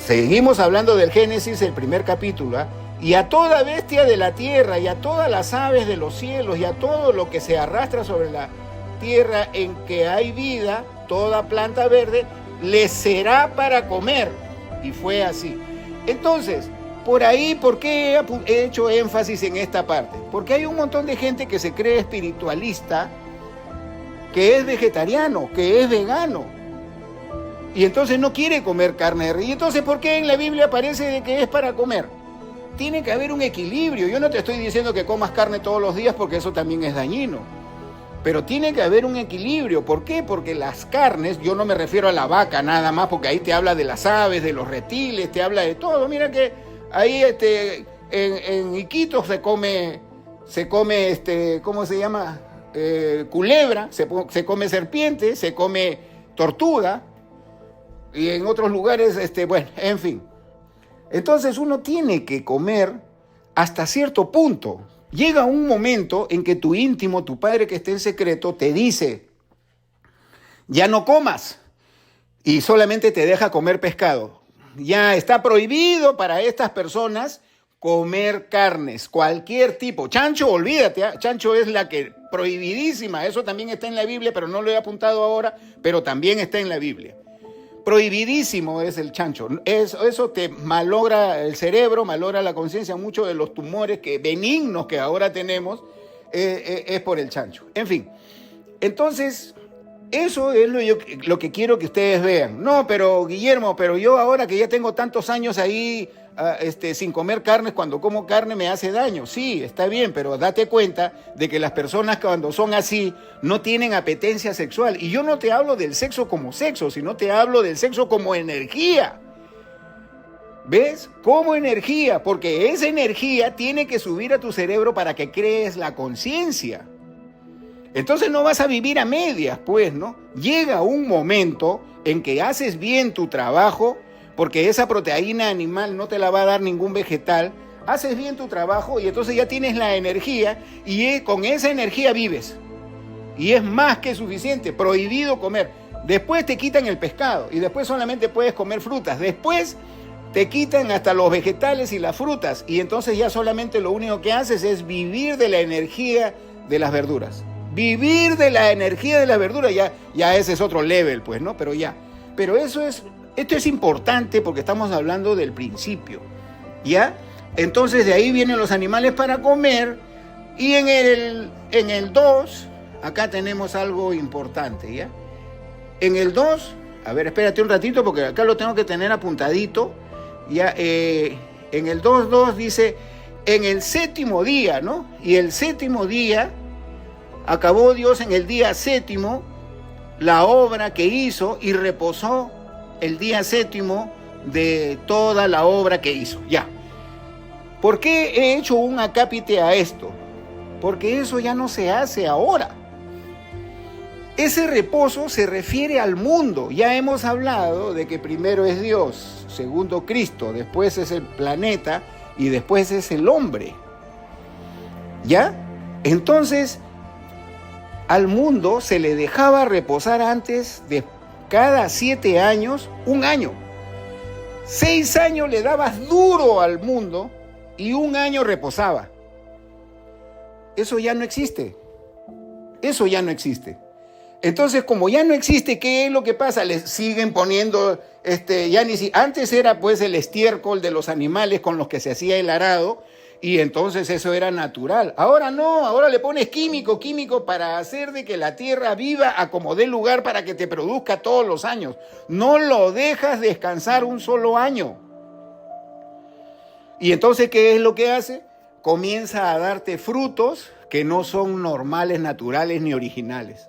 Seguimos hablando del Génesis, el primer capítulo, ¿eh? Y a toda bestia de la tierra, y a todas las aves de los cielos, y a todo lo que se arrastra sobre la tierra en que hay vida, toda planta verde, les será para comer. Y fue así. Entonces, por ahí, ¿por qué he hecho énfasis en esta parte? Porque hay un montón de gente que se cree espiritualista, que es vegetariano, que es vegano, y entonces no quiere comer carne de res. Y entonces, ¿por qué en la Biblia aparece de que es para comer? Tiene que haber un equilibrio. Yo no te estoy diciendo que comas carne todos los días, porque eso también es dañino. Pero tiene que haber un equilibrio. ¿Por qué? Porque las carnes, yo no me refiero a la vaca nada más, porque ahí te habla de las aves, de los reptiles, te habla de todo. Mira que ahí en Iquitos se come, ¿cómo se llama? Culebra, se come serpiente, se come tortuga, y en otros lugares, bueno, en fin. Entonces uno tiene que comer hasta cierto punto. Llega un momento en que tu íntimo, tu padre que está en secreto, te dice, ya no comas, y solamente te deja comer pescado. Ya está prohibido para estas personas comer carnes, cualquier tipo. Chancho, olvídate, ¿eh? Chancho es la que prohibidísima. Eso también está en la Biblia, pero no lo he apuntado ahora, pero también está en la Biblia. Prohibidísimo es el chancho. Eso te malogra el cerebro, malogra la conciencia. Muchos de los tumores benignos que ahora tenemos es por el chancho. En fin, entonces eso es lo que quiero que ustedes vean. No, pero Guillermo, pero yo ahora que ya tengo tantos años ahí sin comer carne, cuando como carne me hace daño. Sí, está bien, pero date cuenta de que las personas cuando son así no tienen apetencia sexual. Y yo no te hablo del sexo como sexo, sino te hablo del sexo como energía. ¿Ves? Como energía, porque esa energía tiene que subir a tu cerebro para que crees la conciencia. Entonces no vas a vivir a medias, pues, ¿no? Llega un momento en que haces bien tu trabajo, porque esa proteína animal no te la va a dar ningún vegetal. Haces bien tu trabajo y entonces ya tienes la energía y con esa energía vives. Y es más que suficiente, prohibido comer. Después te quitan el pescado y después solamente puedes comer frutas. Después te quitan hasta los vegetales y las frutas y entonces ya solamente lo único que haces es vivir de la energía de las verduras. Vivir de la energía de las verduras, ya ese es otro level, pues, ¿no? Pero esto es importante porque estamos hablando del principio, ¿ya? Entonces de ahí vienen los animales para comer y en el 2, acá tenemos algo importante, ¿ya? En el 2, a ver, espérate un ratito porque acá lo tengo que tener apuntadito, ¿ya? En el 2.2 dice, en el séptimo día, ¿no? Y el séptimo día, acabó Dios en el día séptimo la obra que hizo y reposó el día séptimo de toda la obra que hizo. Ya. ¿Por qué he hecho un acápite a esto? Porque eso ya no se hace ahora. Ese reposo se refiere al mundo. Ya hemos hablado de que primero es Dios, segundo Cristo, después es el planeta y después es el hombre. ¿Ya? Entonces, al mundo se le dejaba reposar antes de cada 7 años, un año. 6 años le dabas duro al mundo y un año reposaba. Eso ya no existe. Eso ya no existe. Entonces, como ya no existe, ¿qué es lo que pasa? Les siguen poniendo, antes era pues el estiércol de los animales con los que se hacía el arado, y entonces eso era natural. Ahora no, ahora le pones químico para hacer de que la tierra viva a como dé lugar para que te produzca todos los años. No lo dejas descansar un solo año. Y entonces, ¿qué es lo que hace? Comienza a darte frutos que no son normales, naturales ni originales.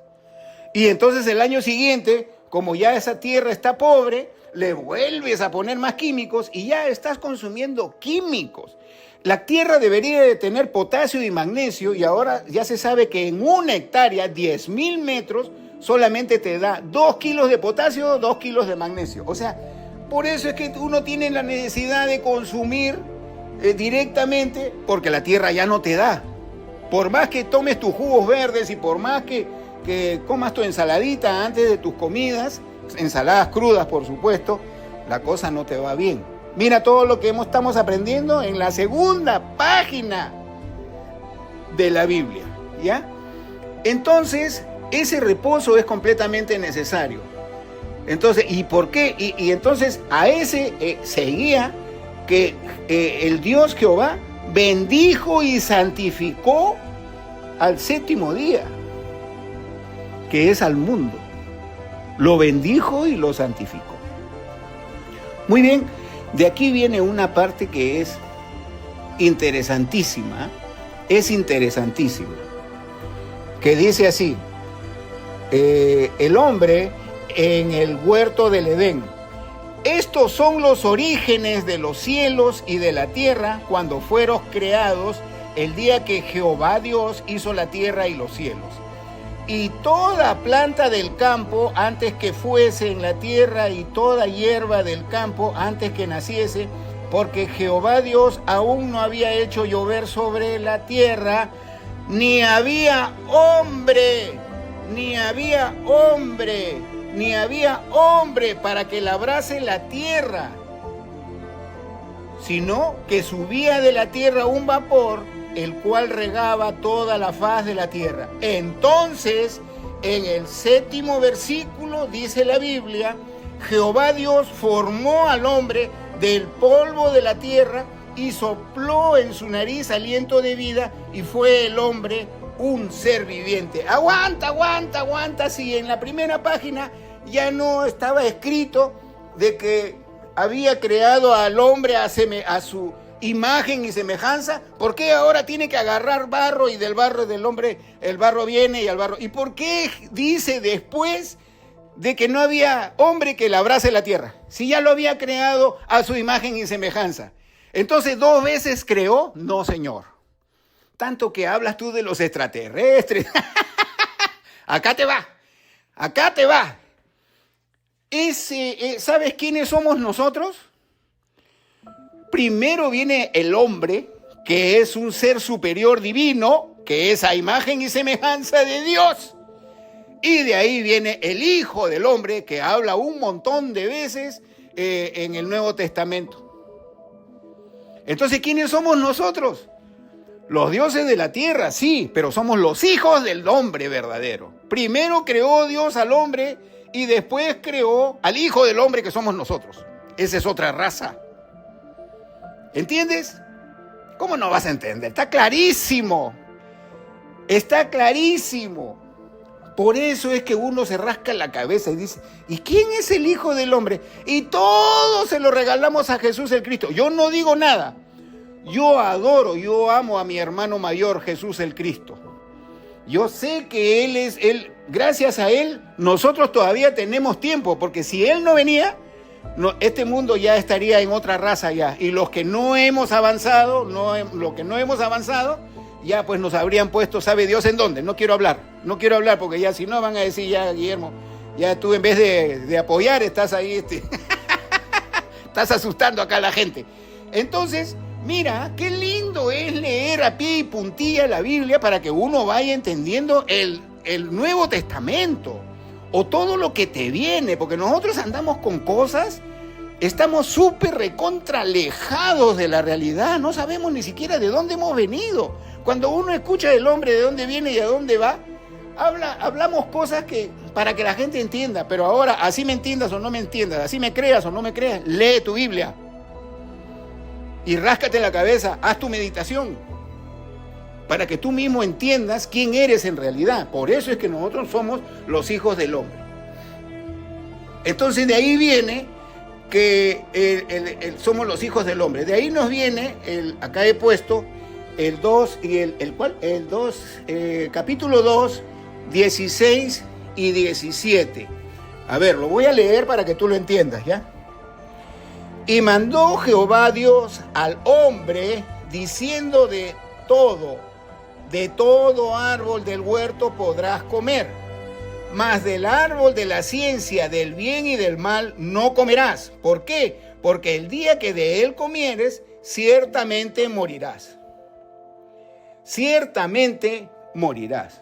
Y entonces el año siguiente, como ya esa tierra está pobre, le vuelves a poner más químicos y ya estás consumiendo químicos. La tierra debería de tener potasio y magnesio y ahora ya se sabe que en 1 hectárea, 10.000 metros, solamente te da 2 kilos de potasio, 2 kilos de magnesio. O sea, por eso es que uno tiene la necesidad de consumir directamente porque la tierra ya no te da. Por más que tomes tus jugos verdes y por más que comas tu ensaladita antes de tus comidas, ensaladas crudas, por supuesto, la cosa no te va bien. Mira todo lo que estamos aprendiendo en la segunda página de la Biblia, ¿ya? Entonces, ese reposo es completamente necesario. Entonces, ¿y por qué? Y entonces a ese seguía que el Dios Jehová bendijo y santificó al séptimo día, que es al mundo. Lo bendijo y lo santificó. Muy bien, de aquí viene una parte que es interesantísima, que dice así: el hombre en el huerto del Edén. Estos son los orígenes de los cielos y de la tierra cuando fueron creados el día que Jehová Dios hizo la tierra y los cielos. Y toda planta del campo antes que fuese en la tierra y toda hierba del campo antes que naciese, porque Jehová Dios aún no había hecho llover sobre la tierra, ni había hombre para que labrase la tierra, sino que subía de la tierra un vapor, el cual regaba toda la faz de la tierra. Entonces, en el séptimo versículo dice la Biblia: Jehová Dios formó al hombre del polvo de la tierra y sopló en su nariz aliento de vida, y fue el hombre un ser viviente. Aguanta, si en la primera página ya no estaba escrito de que había creado al hombre a su imagen y semejanza, ¿por qué ahora tiene que agarrar barro y del barro del hombre el barro viene y al barro? ¿Y por qué dice después de que no había hombre que labrase la tierra? Si ya lo había creado a su imagen y semejanza. Entonces, ¿2 veces creó? No, señor. Tanto que hablas tú de los extraterrestres. Acá te va. ¿Sabes quiénes somos nosotros? Primero viene el hombre, que es un ser superior divino, que es a imagen y semejanza de Dios. Y de ahí viene el Hijo del Hombre, que habla un montón de veces en el Nuevo Testamento. Entonces, ¿quiénes somos nosotros? Los dioses de la tierra, sí, pero somos los hijos del hombre verdadero. Primero creó Dios al hombre y después creó al Hijo del Hombre, que somos nosotros. Esa es otra raza. ¿Entiendes? ¿Cómo no vas a entender? Está clarísimo. Por eso es que uno se rasca la cabeza y dice: ¿y quién es el Hijo del Hombre? Y todo se lo regalamos a Jesús el Cristo. Yo no digo nada. Yo amo a mi hermano mayor, Jesús el Cristo. Yo sé que Él, gracias a Él, nosotros todavía tenemos tiempo, porque si Él no venía, este mundo ya estaría en otra raza ya. Y los que no hemos avanzado, ya pues nos habrían puesto, ¿sabe Dios en dónde? No quiero hablar porque ya si no van a decir: ya, Guillermo, ya tú en vez de apoyar estás ahí, estás asustando acá a la gente. Entonces, mira, qué lindo es leer a pie y puntilla la Biblia para que uno vaya entendiendo el Nuevo Testamento o todo lo que te viene, porque nosotros andamos con cosas, estamos súper recontra alejados de la realidad, no sabemos ni siquiera de dónde hemos venido. Cuando uno escucha del hombre de dónde viene y a dónde va, hablamos cosas que para que la gente entienda, pero ahora, así me entiendas o no me entiendas, así me creas o no me creas, lee tu Biblia. Y ráscate la cabeza, haz tu meditación, para que tú mismo entiendas quién eres en realidad. Por eso es que nosotros somos los hijos del hombre. Entonces de ahí viene que somos los hijos del hombre. De ahí nos viene, acá he puesto el 2 y el 2, capítulo 2, 16 y 17. A ver, lo voy a leer para que tú lo entiendas, ¿ya? Y mandó Jehová Dios al hombre, diciendo: de todo árbol del huerto podrás comer, mas del árbol de la ciencia del bien y del mal no comerás. ¿Por qué? Porque el día que de él comieres, ciertamente morirás. Ciertamente morirás.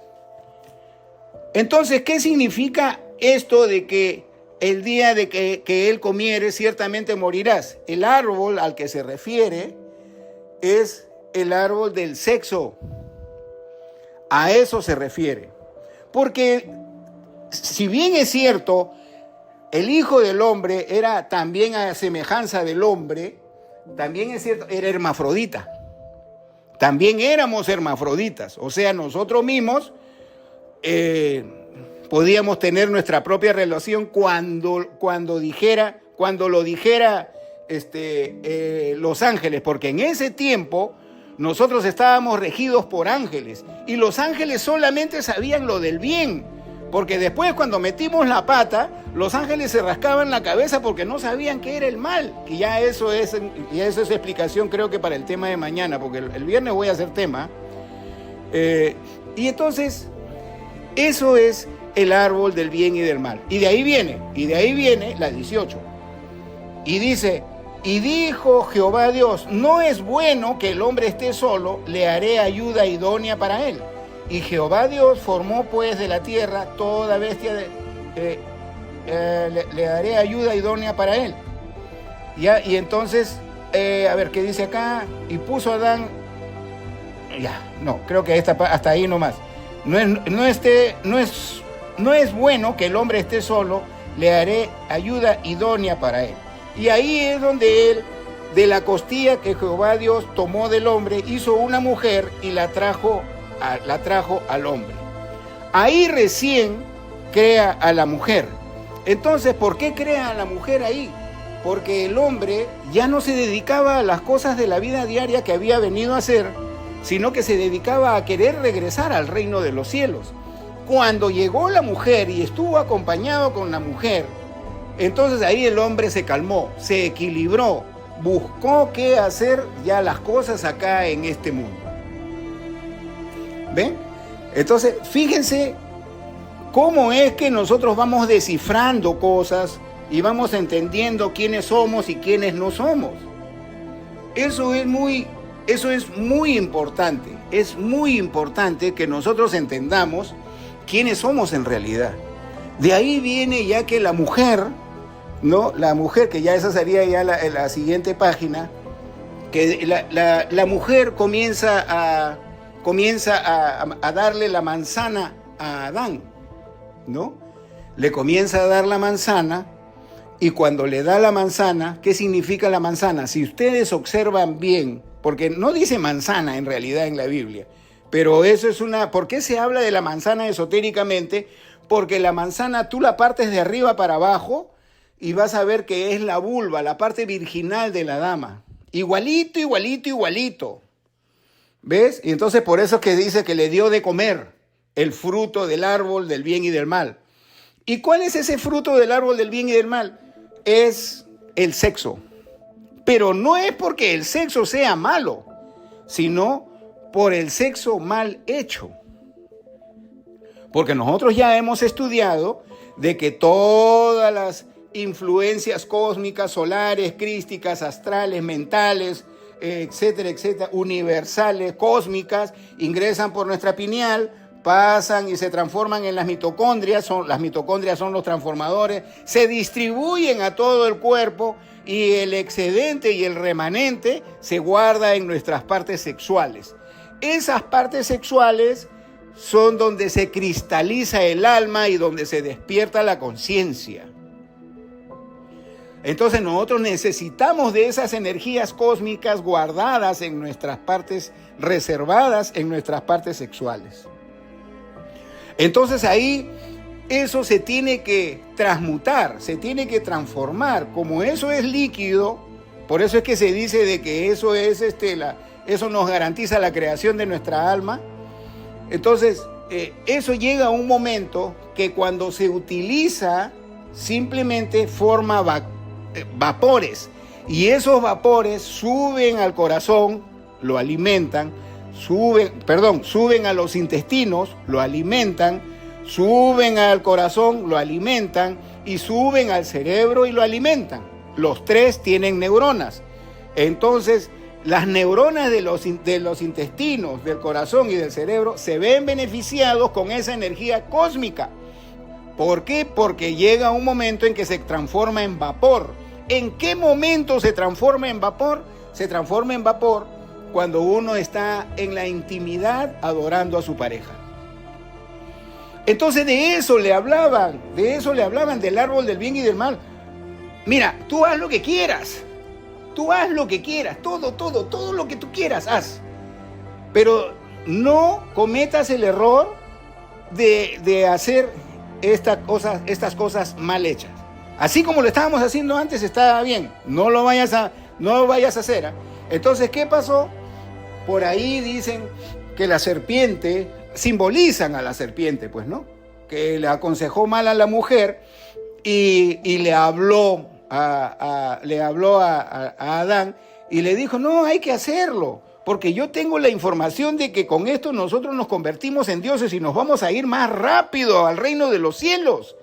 Entonces, ¿qué significa esto de que el día de que él comiere, ciertamente morirás. El árbol al que se refiere es el árbol del sexo. A eso se refiere. Porque si bien es cierto, el Hijo del Hombre era también a semejanza del hombre, también es cierto, era hermafrodita. También éramos hermafroditas. O sea, nosotros mismos podíamos tener nuestra propia relación cuando lo dijera los ángeles, porque en ese tiempo nosotros estábamos regidos por ángeles y los ángeles solamente sabían lo del bien, porque después cuando metimos la pata, los ángeles se rascaban la cabeza porque no sabían qué era el mal, y ya eso es explicación creo que para el tema de mañana, porque el viernes voy a hacer tema. Y entonces eso es el árbol del bien y del mal. Y de ahí viene la 18. Y dice, y dijo Jehová Dios, no es bueno que el hombre esté solo, le haré ayuda idónea para él. Y Jehová Dios formó pues de la tierra toda bestia, le daré ayuda idónea para él. ¿Ya? Y entonces, a ver, ¿qué dice acá? Y puso Adán, creo que hasta ahí nomás. No es bueno que el hombre esté solo, le haré ayuda idónea para él. Y ahí es donde él, de la costilla que Jehová Dios tomó del hombre, hizo una mujer y la trajo al hombre. Ahí recién crea a la mujer. Entonces, ¿por qué crea a la mujer ahí? Porque el hombre ya no se dedicaba a las cosas de la vida diaria que había venido a hacer, sino que se dedicaba a querer regresar al reino de los cielos. Cuando llegó la mujer y estuvo acompañado con la mujer, entonces ahí el hombre se calmó, se equilibró, buscó qué hacer ya las cosas acá en este mundo. ¿Ven? Entonces, fíjense cómo es que nosotros vamos descifrando cosas y vamos entendiendo quiénes somos y quiénes no somos. Eso es muy importante. Es muy importante que nosotros entendamos quiénes somos en realidad. De ahí viene ya que la mujer, ¿no? La mujer, que ya esa sería ya la siguiente página, que la mujer comienza a darle la manzana a Adán, ¿no? Le comienza a dar la manzana, y cuando le da la manzana, ¿qué significa la manzana? Si ustedes observan bien, porque no dice manzana en realidad en la Biblia, pero eso es ¿por qué se habla de la manzana esotéricamente? Porque la manzana tú la partes de arriba para abajo y vas a ver que es la vulva, la parte virginal de la dama. Igualito, igualito, igualito. ¿Ves? Y entonces por eso es que dice que le dio de comer el fruto del árbol del bien y del mal. ¿Y cuál es ese fruto del árbol del bien y del mal? Es el sexo. Pero no es porque el sexo sea malo, sino por el sexo mal hecho. Porque nosotros ya hemos estudiado de que todas las influencias cósmicas, solares, crísticas, astrales, mentales, etcétera, etcétera, universales, cósmicas, ingresan por nuestra pineal, pasan y se transforman en las mitocondrias. Las mitocondrias son los transformadores, se distribuyen a todo el cuerpo y el excedente y el remanente se guarda en nuestras partes sexuales. Esas partes sexuales son donde se cristaliza el alma y donde se despierta la conciencia. Entonces nosotros necesitamos de esas energías cósmicas guardadas en nuestras partes, reservadas en nuestras partes sexuales. Entonces ahí eso se tiene que transmutar, se tiene que transformar. Como eso es líquido, por eso es que se dice de que eso es eso nos garantiza la creación de nuestra alma. Entonces, eso llega a un momento que cuando se utiliza simplemente forma vapores, y esos vapores suben al corazón, lo alimentan, suben a los intestinos, lo alimentan, suben al corazón, lo alimentan, y suben al cerebro y lo alimentan. Los tres tienen neuronas. Entonces, las neuronas de los intestinos, del corazón y del cerebro se ven beneficiados con esa energía cósmica. ¿Por qué? Porque llega un momento en que se transforma en vapor. ¿En qué momento se transforma en vapor? Se transforma en vapor cuando uno está en la intimidad adorando a su pareja. Entonces de eso le hablaban, del árbol del bien y del mal. Mira, tú haz lo que quieras, todo lo que tú quieras, haz. Pero no cometas el error de hacer estas cosas mal hechas. Así como lo estábamos haciendo antes, estaba bien, no lo vayas a hacer, ¿eh? Entonces, ¿qué pasó? Por ahí dicen que la serpiente, simbolizan a la serpiente, pues, ¿no? Que le aconsejó mal a la mujer y le habló a Adán y le dijo, no, hay que hacerlo, porque yo tengo la información de que con esto nosotros nos convertimos en dioses y nos vamos a ir más rápido al reino de los cielos.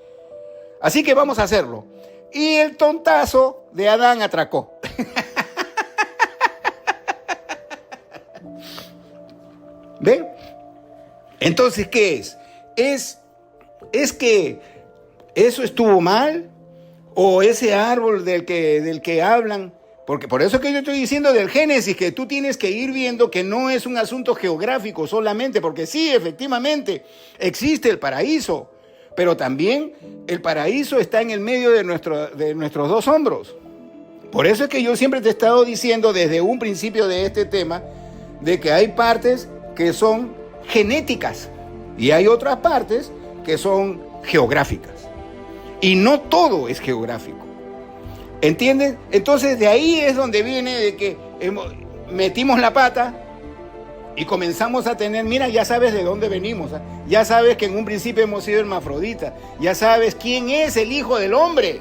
Así que vamos a hacerlo. Y el tontazo de Adán atracó. ¿Ven? Entonces, ¿qué es? ¿Es que eso estuvo mal? ¿O ese árbol del que hablan? Porque por eso que yo estoy diciendo del Génesis, que tú tienes que ir viendo que no es un asunto geográfico solamente, porque sí, efectivamente, existe el paraíso, pero también el paraíso está en el medio de nuestros dos hombros. Por eso es que yo siempre te he estado diciendo desde un principio de este tema, de que hay partes que son genéticas y hay otras partes que son geográficas. Y no todo es geográfico. ¿Entiendes? Entonces de ahí es donde viene de que metimos la pata y comenzamos a tener, mira, ya sabes de dónde venimos, ¿eh? Ya sabes que en un principio hemos sido hermafroditas, ya sabes quién es el Hijo del Hombre.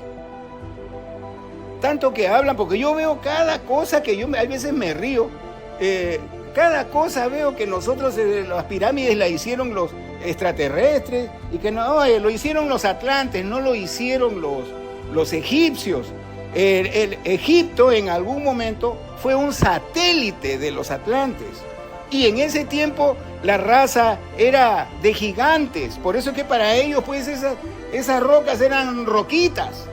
Tanto que hablan, porque yo veo cada cosa que a veces me río, cada cosa veo que nosotros, las pirámides las hicieron los extraterrestres, y que no, lo hicieron los atlantes, no lo hicieron los egipcios. El Egipto en algún momento fue un satélite de los atlantes. Y en ese tiempo la raza era de gigantes. Por eso es que para ellos pues esas rocas eran roquitas.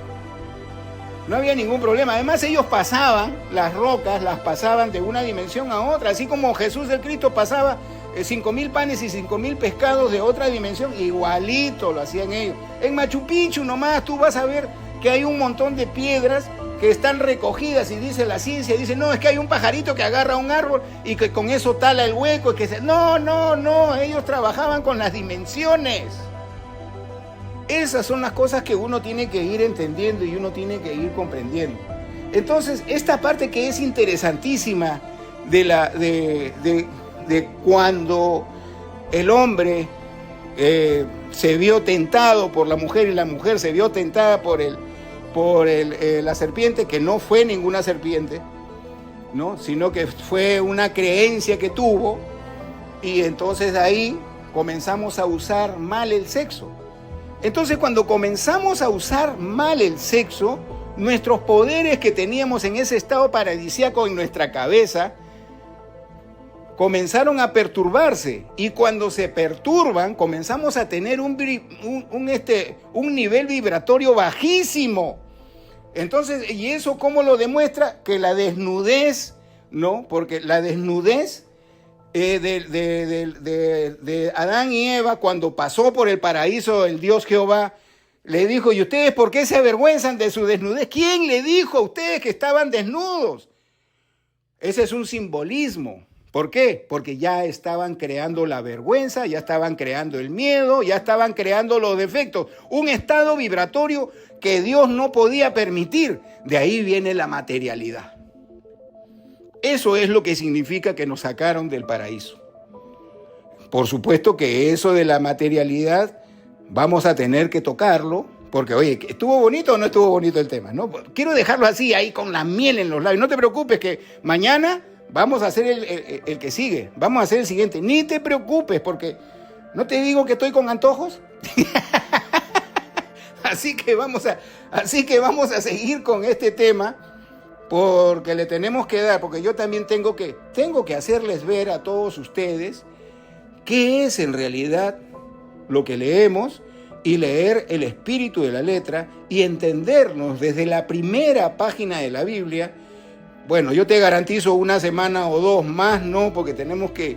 No había ningún problema. Además ellos pasaban, las rocas las pasaban de una dimensión a otra. Así como Jesús el Cristo pasaba 5,000 panes y 5,000 pescados de otra dimensión. Igualito lo hacían ellos. En Machu Picchu nomás tú vas a ver que hay un montón de piedras que están recogidas y dice la ciencia, dice, no, es que hay un pajarito que agarra un árbol y que con eso tala el hueco. No, ellos trabajaban con las dimensiones. Esas son las cosas que uno tiene que ir entendiendo y uno tiene que ir comprendiendo. Entonces, esta parte que es interesantísima de cuando el hombre se vio tentado por la mujer y la mujer se vio tentada por la serpiente, que no fue ninguna serpiente, ¿no? Sino que fue una creencia que tuvo, y entonces de ahí comenzamos a usar mal el sexo. Entonces cuando comenzamos a usar mal el sexo, nuestros poderes que teníamos en ese estado paradisíaco en nuestra cabeza comenzaron a perturbarse, y cuando se perturban comenzamos a tener un nivel vibratorio bajísimo. Entonces, ¿y eso cómo lo demuestra? Que la desnudez, ¿no? Porque la desnudez de Adán y Eva, cuando pasó por el paraíso el Dios Jehová, le dijo, ¿y ustedes por qué se avergüenzan de su desnudez? ¿Quién le dijo a ustedes que estaban desnudos? Ese es un simbolismo. ¿Por qué? Porque ya estaban creando la vergüenza, ya estaban creando el miedo, ya estaban creando los defectos. Un estado vibratorio que Dios no podía permitir. De ahí viene la materialidad. Eso es lo que significa que nos sacaron del paraíso. Por supuesto que eso de la materialidad vamos a tener que tocarlo, porque, oye, ¿estuvo bonito o no estuvo bonito el tema? ¿No? Quiero dejarlo así, ahí con la miel en los labios. No te preocupes que mañana vamos a hacer el que sigue, vamos a hacer el siguiente. Ni te preocupes, porque no te digo que estoy con antojos. Así que vamos a seguir con este tema, porque le tenemos que dar, porque yo también tengo que hacerles ver a todos ustedes qué es en realidad lo que leemos y leer el espíritu de la letra y entendernos desde la primera página de la Biblia. Bueno, yo te garantizo una semana o dos más, ¿no? Porque tenemos que,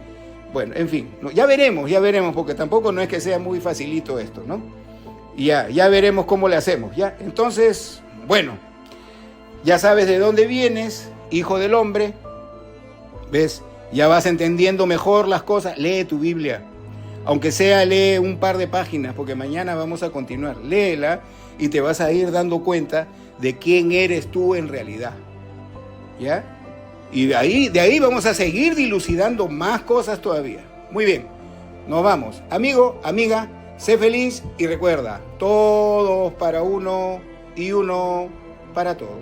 bueno, en fin, ¿no? Ya veremos, porque tampoco no es que sea muy facilito esto, ¿no? Y ya veremos cómo le hacemos, ¿ya? Entonces, bueno, ya sabes de dónde vienes, hijo del hombre, ¿ves? Ya vas entendiendo mejor las cosas. Lee tu Biblia, aunque sea lee un par de páginas, porque mañana vamos a continuar. Léela y te vas a ir dando cuenta de quién eres tú en realidad, ¿ya? Y de ahí vamos a seguir dilucidando más cosas todavía. Muy bien, nos vamos. Amigo, amiga, sé feliz y recuerda, todos para uno y uno para todos.